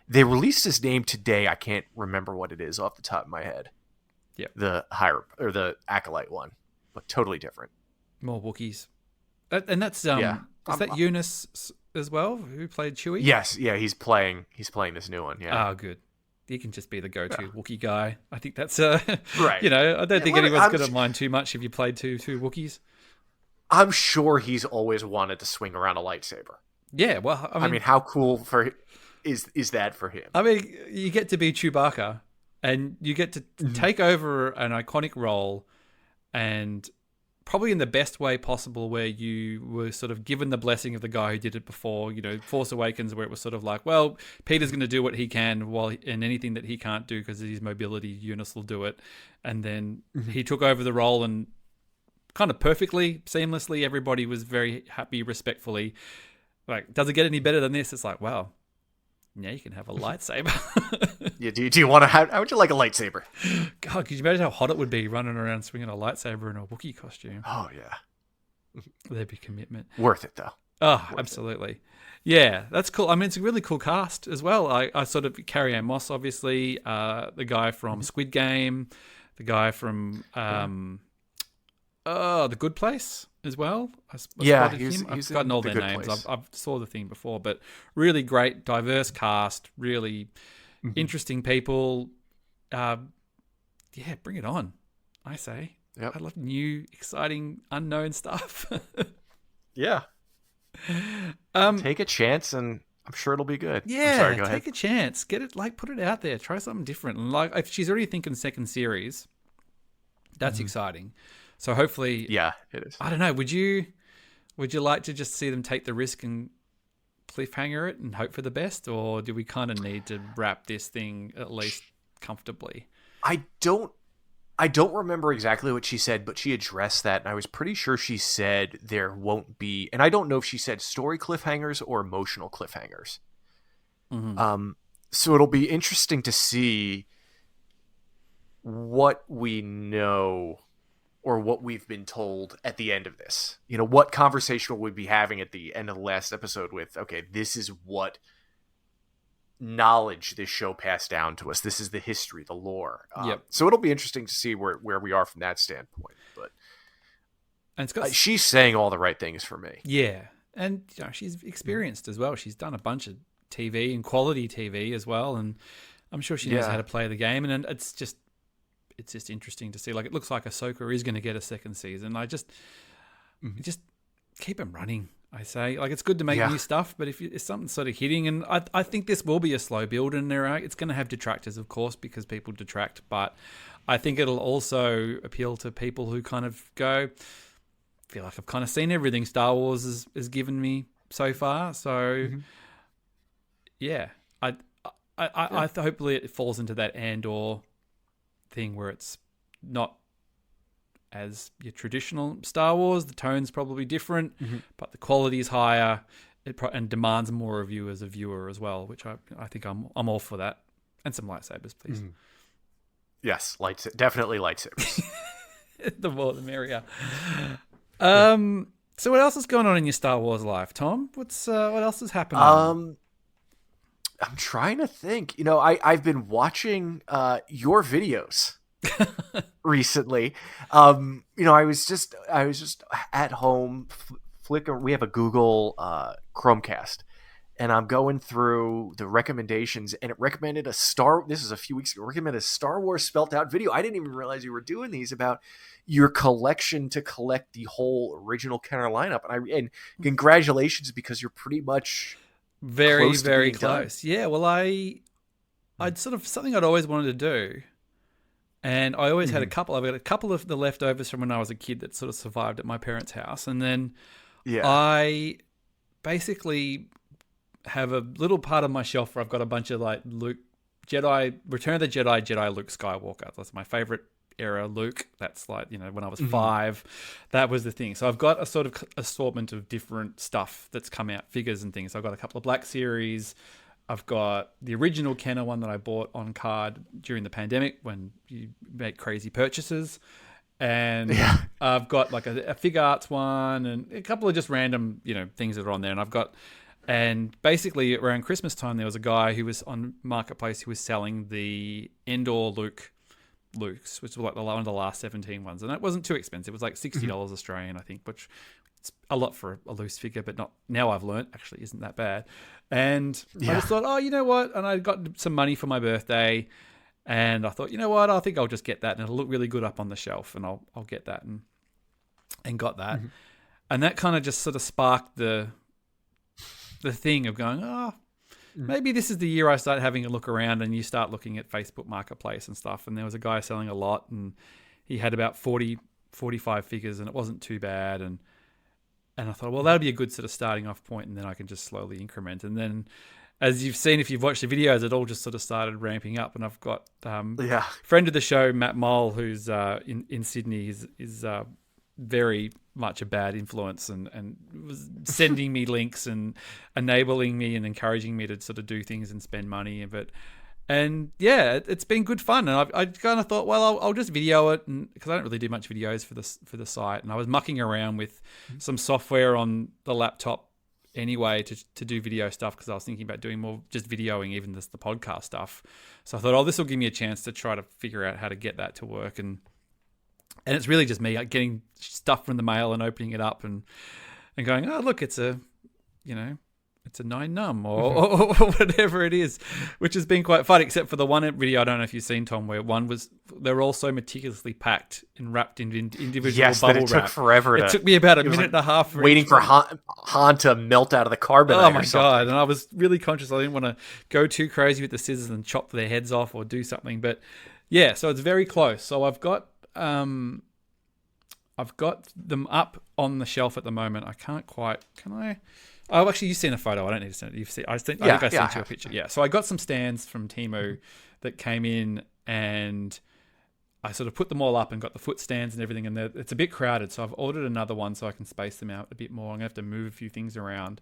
they released his name today. I can't remember what it is off the top of my head. Yeah, the the Acolyte one, but totally different. More Wookiees, and that's is that Eunice as well, who played Chewie? Yes, he's playing this new one. Yeah. Oh, good. He can just be the go-to Wookiee guy. I think that's right. I don't think anyone's going to mind too much if you played two Wookiees. I'm sure he's always wanted to swing around a lightsaber. Yeah, well, I mean how cool is that for him? I mean, you get to be Chewbacca, and you get to take over an iconic role, and probably in the best way possible, where you were sort of given the blessing of the guy who did it before, Force Awakens, where it was sort of like, well, Peter's going to do what he can, and anything that he can't do because of his mobility, Eunice will do it. And then he took over the role and kind of perfectly, seamlessly, everybody was very happy, respectfully. Like, does it get any better than this? It's like, wow, now you can have a lightsaber. Yeah, do you want to have? How would you like a lightsaber? God, could you imagine how hot it would be running around swinging a lightsaber in a Wookiee costume? Oh yeah, there'd be commitment. Worth it though. Oh, absolutely. Yeah, that's cool. I mean, it's a really cool cast as well. I sort of Carrie-Anne Moss, obviously, the guy from Squid Game, the guy from The Good Place as well. I've forgotten all their names. I've saw the thing before, but really great, diverse cast, really interesting people. Bring it on, I say. Yep. I love new, exciting, unknown stuff. Yeah. Take a chance, and I'm sure it'll be good. Yeah, sorry, go ahead. Take a chance. Get it, put it out there. Try something different. And if she's already thinking second series, that's exciting. So hopefully, yeah, it is. I don't know. Would you like to just see them take the risk and cliffhanger it and hope for the best, or do we kind of need to wrap this thing at least comfortably? I don't remember exactly what she said, but she addressed that, and I was pretty sure she said there won't be, and I don't know if she said story cliffhangers or emotional cliffhangers. Mm-hmm. So it'll be interesting to see what we know or what we've been told at the end of this. You know, what conversation will we be having at the end of the last episode with, okay, this is what knowledge this show passed down to us. This is the history, the lore. Yep. So it'll be interesting to see where we are from that standpoint. But and it's got, she's saying all the right things for me. Yeah. And she's experienced as well. She's done a bunch of TV and quality TV as well. And I'm sure she knows how to play the game. And it's just interesting to see. Like, it looks like Ahsoka is going to get a second season. I just keep them running, I say. Like, it's good to make new stuff, but if something's sort of hitting, and I think this will be a slow build, and it's going to have detractors, of course, because people detract, but I think it'll also appeal to people who kind of go, feel like I've kind of seen everything Star Wars has given me so far. So, hopefully it falls into that and/or thing where it's not as your traditional Star Wars. The tone's probably different, but the quality is higher, and demands more of you as a viewer as well, which I think I'm all for that. And some lightsabers, please. Yes, definitely lightsabers. The more the merrier. So what else is going on in your Star Wars life, Tom? What else is happening? I'm trying to think. You know, I've been watching your videos recently. You know, I was just at home flicker. We have a Google Chromecast, and I'm going through the recommendations, and it recommended this is a few weeks ago, recommended a Star Wars spelt out video. I didn't even realize you were doing these about your collection to collect the whole original Kenner lineup. And congratulations, because you're pretty much very, very close. Done. Yeah. Well, I'd sort of something I'd always wanted to do. And I always had I've got a couple of the leftovers from when I was a kid that sort of survived at my parents' house. And then I basically have a little part of my shelf where I've got a bunch of like Return of the Jedi Luke Skywalker. That's my favorite era Luke. That's like, you know, when I was 5, that was the thing. So I've got a sort of assortment of different stuff that's come out, figures and things. So I've got a couple of Black Series. I've got the original Kenner one that I bought on card during the pandemic when you make crazy purchases. And I've got like a Fig Arts one and a couple of just random, you know, things that are on there. And basically around Christmas time, there was a guy who was on Marketplace who was selling the Endor Luke's, which was like one of the last 17 ones. And it wasn't too expensive. It was like $60 Australian, I think, which it's a lot for a loose figure, but not now I've learned actually isn't that bad. And I just thought, oh, you know what? And I got some money for my birthday, and I thought, you know what? I think I'll just get that, and it'll look really good up on the shelf, and I'll get that, and got that. And that kind of just sort of sparked the thing of going, maybe this is the year I start having a look around, and you start looking at Facebook Marketplace and stuff. And there was a guy selling a lot, and he had about 40, 45 figures, and it wasn't too bad. And I thought, well, that'll be a good sort of starting off point, and then I can just slowly increment. And then, as you've seen, if you've watched the videos, it all just sort of started ramping up. And I've got friend of the show, Matt Mole, who's in Sydney, is very much a bad influence and was sending me links and enabling me and encouraging me to sort of do things and spend money. And it's been good fun. And I kind of thought, well, I'll just video it, because I don't really do much videos for the site. And I was mucking around with some software on the laptop anyway to do video stuff, because I was thinking about doing more just videoing, even the podcast stuff. So I thought, this will give me a chance to try to figure out how to get that to work. And it's really just me getting stuff from the mail and opening it up and going, oh, look, it's a 9num or whatever it is, which has been quite fun, except for the one video, I don't know if you've seen, Tom, where they're all so meticulously packed and wrapped in individual bubble wrap. It took forever. It took me about a minute and a half. Waiting for Han to melt out of the carbonite. Oh my God. And I was really conscious. I didn't want to go too crazy with the scissors and chop their heads off or do something. But yeah, so it's very close. So I've got them up on the shelf at the moment. I can't quite. Can I? Oh, actually, you've seen a photo. I don't need to send it. You've seen. I think I sent you a picture. Yeah. So I got some stands from Temu that came in, and I sort of put them all up and got the foot stands and everything, and it's a bit crowded, so I've ordered another one so I can space them out a bit more. I'm going to have to move a few things around.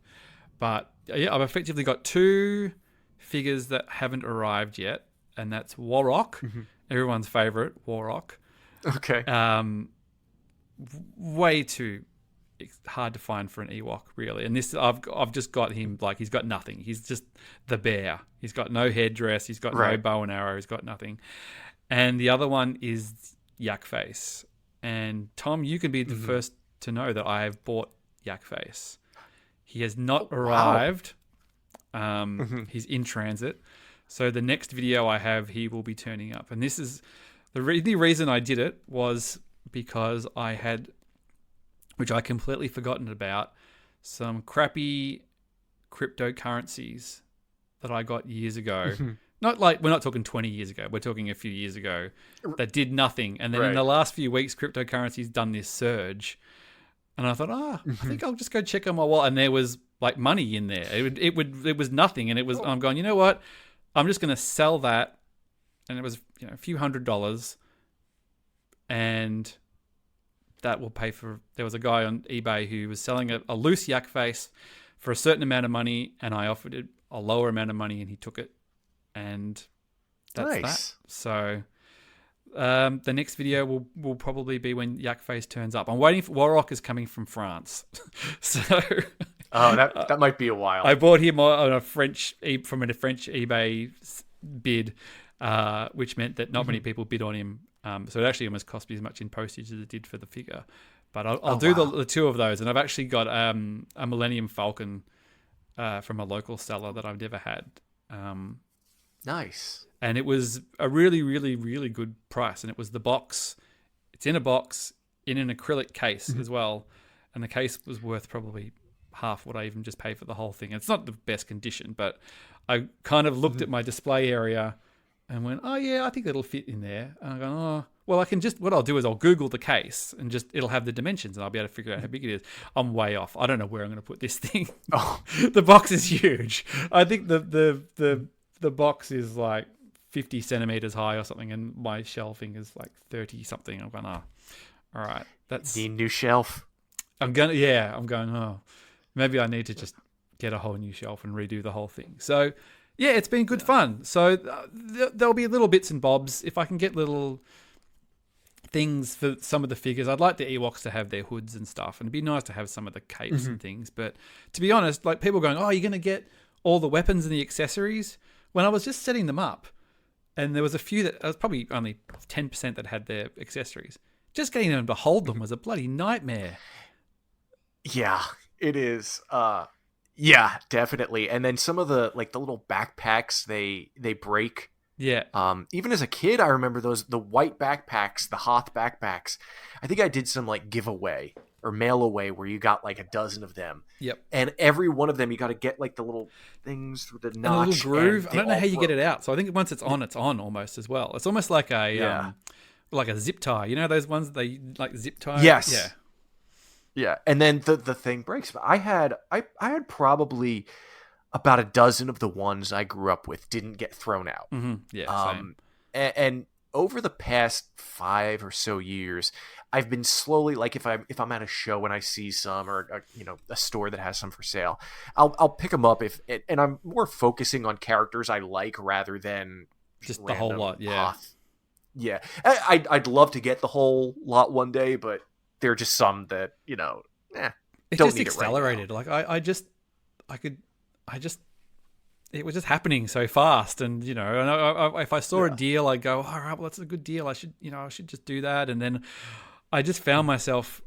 But yeah, I've effectively got 2 figures that haven't arrived yet, and that's Warrock, everyone's favourite, Warrock. Okay. Way too hard to find for an Ewok, really. And this, I've just got him, like, he's got nothing. He's just the bear. He's got no headdress. He's got no bow and arrow. He's got nothing. And the other one is Yak Face. And Tom, you can be the first to know that I have bought Yak Face. He has not arrived. He's in transit. So the next video I have, he will be turning up. And this is the reason I did it was because I had, which I completely forgotten about, some crappy cryptocurrencies that I got years ago. Not like, we're not talking 20 years ago. We're talking a few years ago that did nothing. And then in the last few weeks, cryptocurrency's done this surge. And I thought, I think I'll just go check on my wallet. And there was like money in there. It was nothing. And I'm going, you know what? I'm just going to sell that. And it was, a few $100s. And that will pay for, there was a guy on eBay who was selling a loose Yak Face for a certain amount of money. And I offered it a lower amount of money and he took it. And that's that. So the next video will probably be when Yak Face turns up. I'm waiting for Warrock is coming from France. So that might be a while. I bought him on a French eBay bid, which meant that not many people bid on him. So it actually almost cost me as much in postage as it did for the figure. But I'll do the 2 of those. And I've actually got a Millennium Falcon from a local seller that I've never had. Nice. And it was a really, really, really good price. And it was the box. It's in a box in an acrylic case as well. And the case was worth probably half what I even just paid for the whole thing. It's not the best condition, but I kind of looked at my display area and went, oh yeah, I think it'll fit in there. And I go, oh, well, I can just, what I'll do is I'll Google the case and it'll have the dimensions and I'll be able to figure out how big it is. I'm way off. I don't know where I'm going to put this thing. Oh. The box is huge. I think the box is like 50 centimeters high or something, and my shelving is like 30 something. I'm going, all right, that's the new shelf. I'm going, maybe I need to just get a whole new shelf and redo the whole thing. So yeah, it's been good fun. So there'll be little bits and bobs. If I can get little things for some of the figures, I'd like the Ewoks to have their hoods and stuff, and it'd be nice to have some of the capes and things. But to be honest, like people going, oh, you're going to get all the weapons and the accessories. When I was just setting them up, and there was a few that, was probably only 10% that had their accessories. Just getting them to hold them was a bloody nightmare. Yeah, it is. Yeah, definitely. And then some of the little backpacks, they break. Yeah. Even as a kid, I remember the white backpacks, the Hoth backpacks. I think I did some giveaway or mail away where you got a dozen of them. Yep. And every one of them, you got to get the little things through the notch. A little groove. I don't know how you get it out. So I think once it's on almost as well. It's almost like a zip tie. You know those ones they zip tie? Yes. Yeah. Yeah. And then the thing breaks. I had probably about a dozen of the ones I grew up with didn't get thrown out. Mm-hmm. Yeah. Same. And over the past 5 or so years, I've been slowly, if I'm at a show and I see some, or a store that has some for sale, I'll pick them up and I'm more focusing on characters I like rather than just the whole lot. Yeah, Hoth. Yeah. I'd love to get the whole lot one day, but there are just some that it don't just need accelerated. It right now. It was just happening so fast, and and if I saw a deal, I'd go, all right, well, that's a good deal. I should just do that. And then I just found myself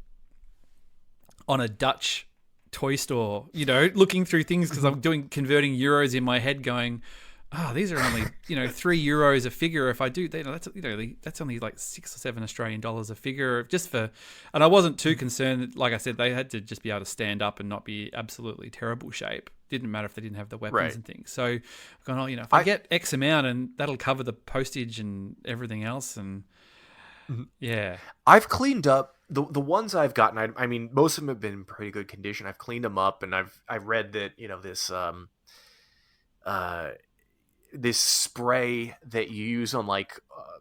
on a Dutch toy store, looking through things because I'm converting euros in my head, going, oh, these are only €3 a figure. If I do, that's only like $6 or $7 Australian dollars a figure and I wasn't too concerned. Like I said, they had to just be able to stand up and not be absolutely terrible shape. Didn't matter if they didn't have the weapons and things. So I've gone, if I get X amount and that'll cover the postage and everything else. And yeah, I've cleaned up the ones I've gotten. I mean, most of them have been in pretty good condition. I've cleaned them up, and I've read that this this spray that you use on like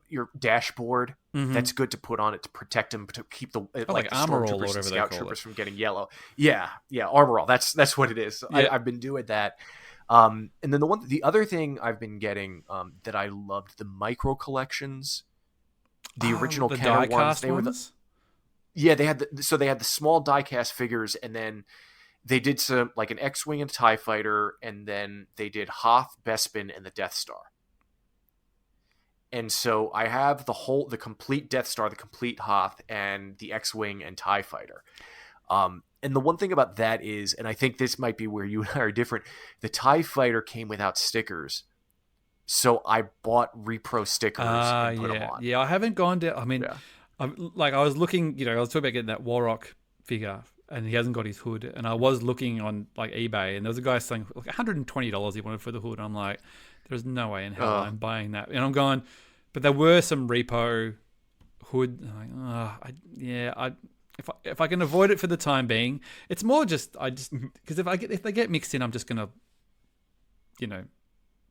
your dashboard. That's good to put on it to protect them, to keep the like the Armor All or stormtroopers whatever and they scout call troopers it. from getting yellow. Yeah, Armor All. That's what it is. Yeah. I've been doing that. And then the other thing I've been getting that I loved, the micro collections, the original the Kenner die-cast they were they had the small die-cast figures, and then they did some like an X-wing and TIE fighter, and then they did Hoth, Bespin, and the Death Star. And so I have the complete Death Star, the complete Hoth, and the X-wing and TIE fighter. And the one thing about that is, and I think this might be where you and I are different, the TIE fighter came without stickers. So I bought repro stickers and put them on. Yeah, I haven't gone down. I mean, I was looking, I was talking about getting that Warrock figure, and he hasn't got his hood. And I was looking on like eBay, and there was a guy saying like $120 he wanted for the hood. And I'm like, there's no way in hell I'm buying that. And I'm going, but there were some repo hood. I'm like, if I can avoid it for the time being, it's more just because if they get mixed in, I'm just gonna,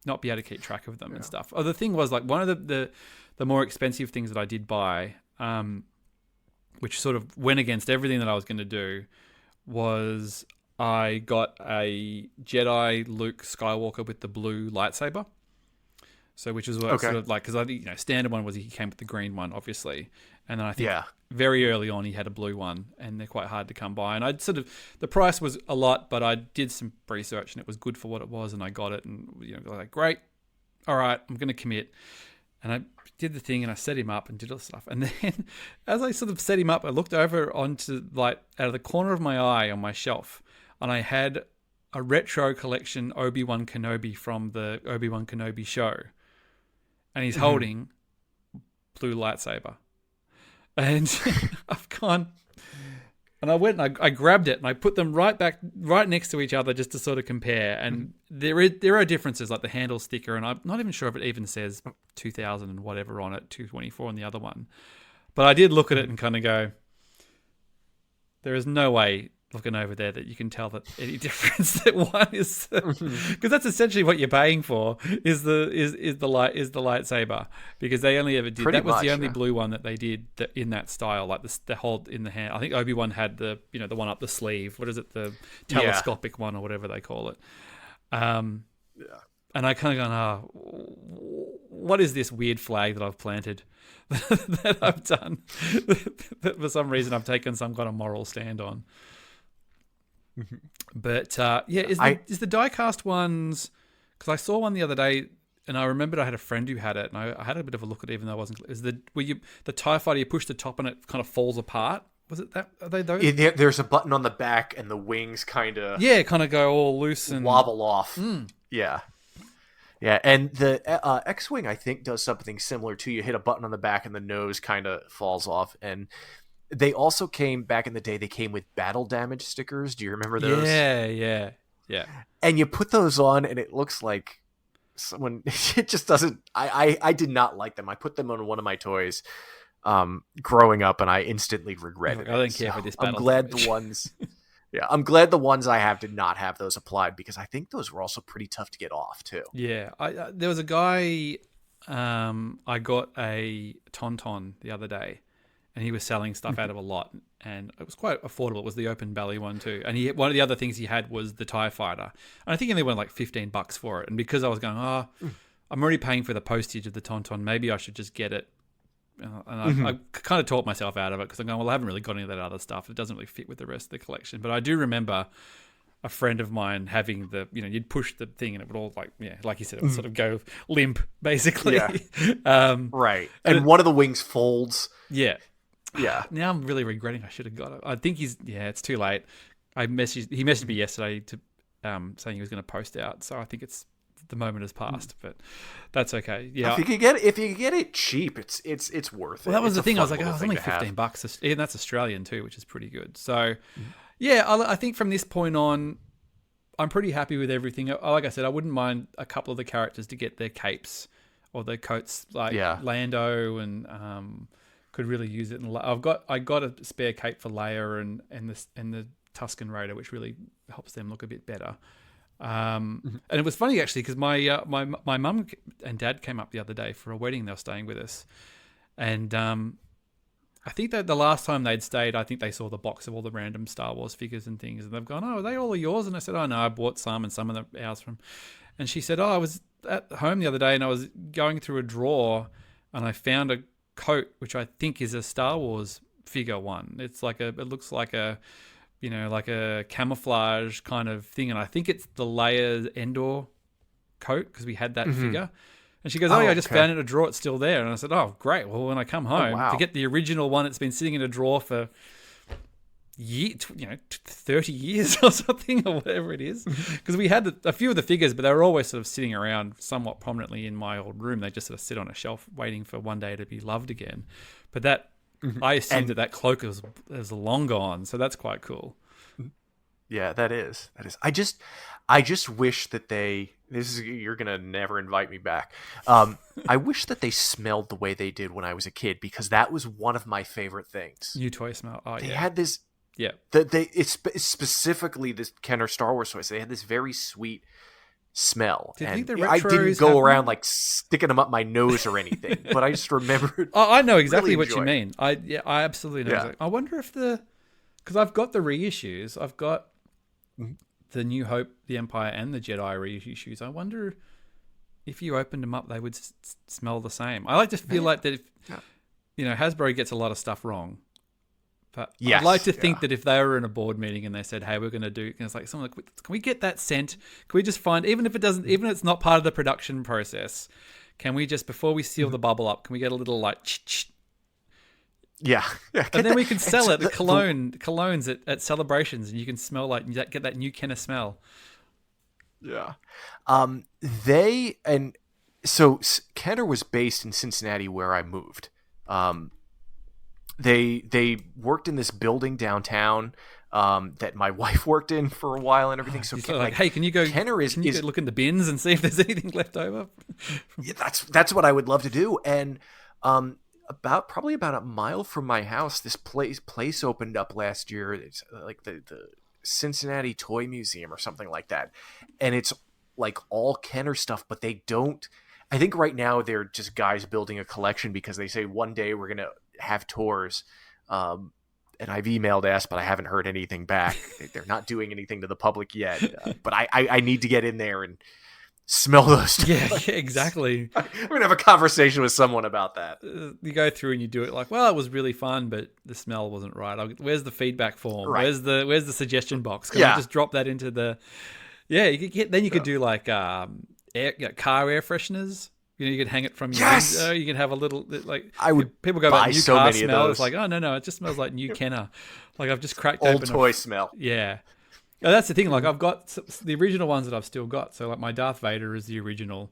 not be able to keep track of them and stuff. Oh, the thing was like one of the more expensive things that I did buy, which sort of went against everything that I was going to do, was I got a Jedi Luke Skywalker with the blue lightsaber. So, which is what sort of like, because I think standard one was he came with the green one, obviously, and then I think very early on he had a blue one, and they're quite hard to come by. And the price was a lot, but I did some research and it was good for what it was, and I got it, and like great, all right, I'm going to commit. And I did the thing, and I set him up and did all the stuff. And then, as I sort of set him up, I looked over onto like out of the corner of my eye on my shelf, and I had a retro collection Obi-Wan Kenobi from the Obi-Wan Kenobi show. And he's holding blue lightsaber. And I've gone, and I went and I grabbed it and I put them right next to each other just to sort of compare. And there are differences, like the handle sticker, and I'm not even sure if it even says 2000 and whatever on it, 224 on the other one. But I did look at it and kind of go, there is no way looking over there that you can tell that any difference that one is, because that's essentially what you're paying for is the lightsaber, because they only ever did that was the only blue one that they did in that style, like the hold in the hand. I think Obi-Wan had the the one up the sleeve. What is it, the telescopic one or whatever they call it. And I kind of gone, what is this weird flag that I've planted that I've done that for some reason I've taken some kind of moral stand on. But is the die-cast ones, because I saw one the other day and I remembered I had a friend who had it, and I had a bit of a look at it even though I wasn't. Is the TIE fighter, you push the top and it kind of falls apart? Was it that? Are they those? There's a button on the back and the wings kind of go all loose and wobble off. Yeah, and the X-wing I think does something similar too. You hit a button on the back and the nose kind of falls off. And they also came back in the day. They came with battle damage stickers. Do you remember those? Yeah. And you put those on, and it looks like someone. It just doesn't. I did not like them. I put them on one of my toys, growing up, and I instantly regretted it. I don't care for this battle. I'm glad the ones. Yeah, I'm glad the ones I have did not have those applied, because I think those were also pretty tough to get off too. Yeah, there was a guy. I got a Ton the other day, and he was selling stuff out of a lot, and it was quite affordable. It was the open belly one too, and one of the other things he had was the TIE fighter, and I think he only went like $15 for it. And because I was going, I'm already paying for the postage of the Ton, maybe I should just get it. And I kind of talked myself out of it, because I'm going, well, I haven't really got any of that other stuff. It doesn't really fit with the rest of the collection. But I do remember a friend of mine having you'd push the thing and it would all like you said, it would sort of go limp, basically. Yeah. Right. And one of the wings folds. Yeah. Yeah. Now I'm really regretting I should have got it. I think it's too late. He messaged me yesterday to saying he was going to post out. So I think the moment has passed, but that's okay. Yeah. If you get it cheap, it's worth it. Well, that was the thing. I was like, it's only $15, and that's Australian too, which is pretty good. So, yeah, I think from this point on, I'm pretty happy with everything. Like I said, I wouldn't mind a couple of the characters to get their capes or their coats, like Lando, and could really use it. And I got a spare cape for Leia and the Tusken Raider, which really helps them look a bit better. And it was funny actually because my mum and dad came up the other day for a wedding. They were staying with us, and I think that the last time they'd stayed, I think they saw the box of all the random Star Wars figures and things, and they've gone, "Oh, are they all yours?" And I said, "Oh no, I bought some, and some of the ours from." And she said, "Oh, I was at home the other day, and I was going through a drawer, and I found a coat which I think is a Star Wars figure one. It looks like a." Like a camouflage kind of thing. And I think it's the Leia Endor coat because we had that figure. And she goes, "Oh, yeah, I just found it in a drawer. It's still there." And I said, "Oh, great. Well, when I come home to get the original one, it's been sitting in a drawer for 30 years or something or whatever it is." Because we had a few of the figures, but they were always sort of sitting around somewhat prominently in my old room. They just sort of sit on a shelf waiting for one day to be loved again. But that... I assumed that cloak was long gone, so that's quite cool. Yeah, that is. I just wish that you're gonna never invite me back. I wish that they smelled the way they did when I was a kid, because that was one of my favorite things. New toy smell. Oh, they had this. Yeah. It's specifically this Kenner Star Wars toys. They had this very sweet smell. Do you think the I retros didn't go around them? like sticking them up my nose or anything, but I just remembered. Oh, I know exactly really what you mean. I absolutely know. Yeah. Exactly. I wonder if because I've got the reissues. I've got the New Hope, the Empire, and the Jedi reissues. I wonder if you opened them up, they would smell the same. I like to feel like that if Hasbro gets a lot of stuff wrong. But yes, I'd like to think that if they were in a board meeting and they said, "Hey, we're going to do," and it's like someone like, "Can we get that scent? Can we just find, even if it's not part of the production process, can we just, before we seal the bubble up, can we get a little like yeah, and then we can sell it, colognes at celebrations, and you can smell like get that new Kenner smell." Yeah. Kenner was based in Cincinnati where I moved. They worked in this building downtown that my wife worked in for a while and everything. So hey, can you go? Kenner is look in the bins and see if there's anything left over? Yeah, that's what I would love to do. And probably about a mile from my house, this place opened up last year. It's like the Cincinnati Toy Museum or something like that, and it's like all Kenner stuff, but they don't. I think right now they're just guys building a collection because they say one day we're gonna have tours, and I've emailed asked, but I haven't heard anything back. They're not doing anything to the public yet, but I need to get in there and smell those toys. Yeah, exactly. I'm gonna have a conversation with someone about that. You go through and you do it like, well, it was really fun, but the smell wasn't right. Where's the feedback form? Right. Where's the suggestion box? Can we just drop that into the? Yeah, you could do like car air fresheners. You could hang it from your window. You could have a little like. People go about new so car many smell. of those. It's like, oh no, it just smells like new Kenner. Like I've just cracked old open toy smell. Yeah, that's the thing. Like I've got the original ones that I've still got. So like my Darth Vader is the original,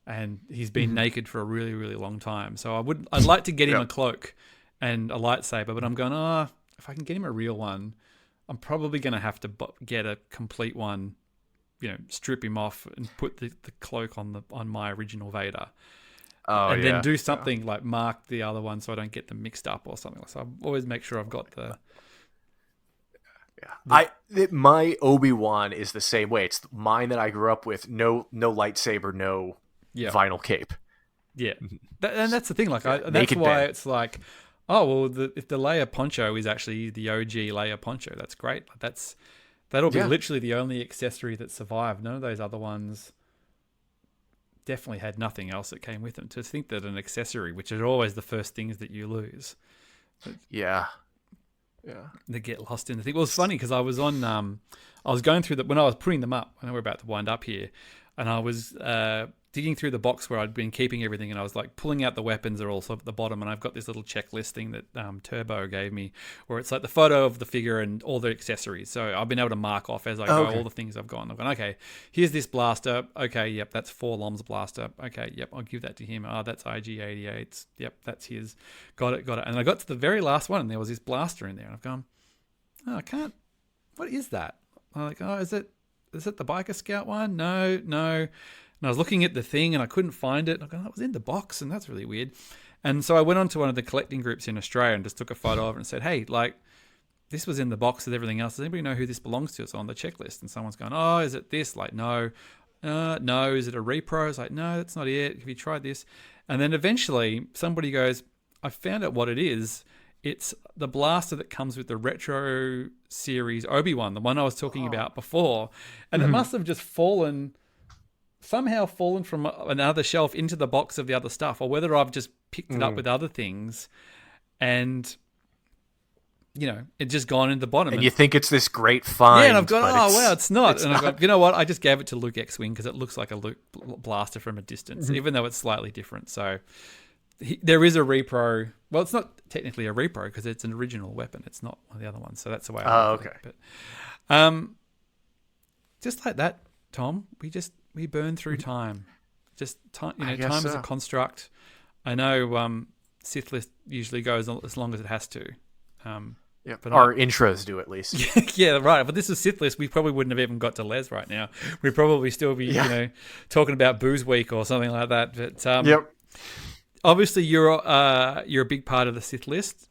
and he's been naked for a really really long time. So I'd like to get him a cloak and a lightsaber, but I'm going, if I can get him a real one, I'm probably going to have to get a complete one. Strip him off and put the cloak on my original Vader. And then do something like mark the other one so I don't get them mixed up or something. So I always make sure I've got the... My Obi-Wan is the same way. It's mine that I grew up with. No lightsaber, no vinyl cape. Yeah. And that's the thing. Like that's why it's like, oh, well, if the Leia poncho is actually the OG Leia poncho, that's great. That'll be literally the only accessory that survived. None of those other ones definitely had nothing else that came with them. To think that an accessory, which are always the first things that you lose. Yeah. They get lost in the thing. Well, it's funny because I was on, I was going through when I was putting them up, I know we're about to wind up here, and I was digging through the box where I'd been keeping everything, and I was like pulling out the weapons are also at the bottom, and I've got this little checklist thing that Turbo gave me where it's like the photo of the figure and all the accessories. So I've been able to mark off as I go all the things I've got. I've gone, okay, here's this blaster. Okay, yep, that's 4-LOM's blaster. Okay, yep, I'll give that to him. Oh, that's IG-88. Yep, that's his. Got it. And I got to the very last one, and there was this blaster in there, and I've gone, oh, I can't. What is that? I'm like, oh, is it the Biker Scout one? No. And I was looking at the thing and I couldn't find it. And I go, that was in the box, and that's really weird. And so I went on to one of the collecting groups in Australia and just took a photo of it and said, hey, like, this was in the box with everything else. Does anybody know who this belongs to? It's on the checklist. And someone's going, oh, is it this? Like, no. No. Is it a repro? It's like, no, that's not it. Have you tried this? And then eventually somebody goes, I found out what it is. It's the blaster that comes with the Retro Series Obi-Wan, the one I was talking about before. And it must have just somehow fallen from another shelf into the box of the other stuff, or whether I've just picked it up with other things and, it's just gone in the bottom. And you think it's this great find. Yeah, and I've got, wow, it's not. And I've got, you know what? I just gave it to Luke X-Wing because it looks like a Luke blaster from a distance, even though it's slightly different. So there is a repro. Well, it's not technically a repro because it's an original weapon. It's not one of the other ones. So that's the way I look at it. But, just like that, Tom, we burn through time. Just time, time is a construct. I know Sith List usually goes as long as it has to. But our intros do, at least. Yeah, right. But this is Sith List. We probably wouldn't have even got to Les right now. We'd probably still be, talking about Booze Week or something like that. But obviously, you're a big part of the Sith List.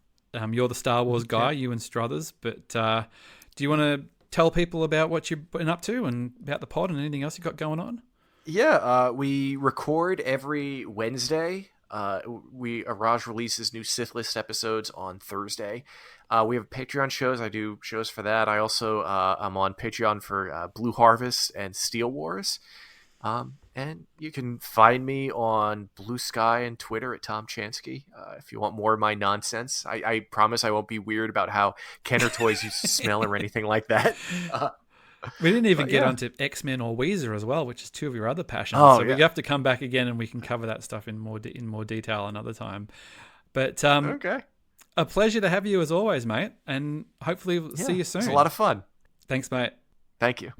You're the Star Wars guy, you and Struthers. But do you want to tell people about what you've been up to and about the pod and anything else you got going on? Yeah, we record every Wednesday. Raj releases new Sith List episodes on Thursday. We have Patreon shows. I do shows for that. I also I'm on Patreon for Blue Harvest and Steel Wars. And you can find me on Blue Sky and Twitter at Tom Chansky if you want more of my nonsense. I promise I won't be weird about how Kenner toys used to smell or anything like that. We didn't even get onto X-Men or Weezer as well, which is two of your other passions. So we have to come back again and we can cover that stuff in more detail another time. But a pleasure to have you as always, mate. And hopefully we'll see you soon. It's a lot of fun. Thanks, mate. Thank you.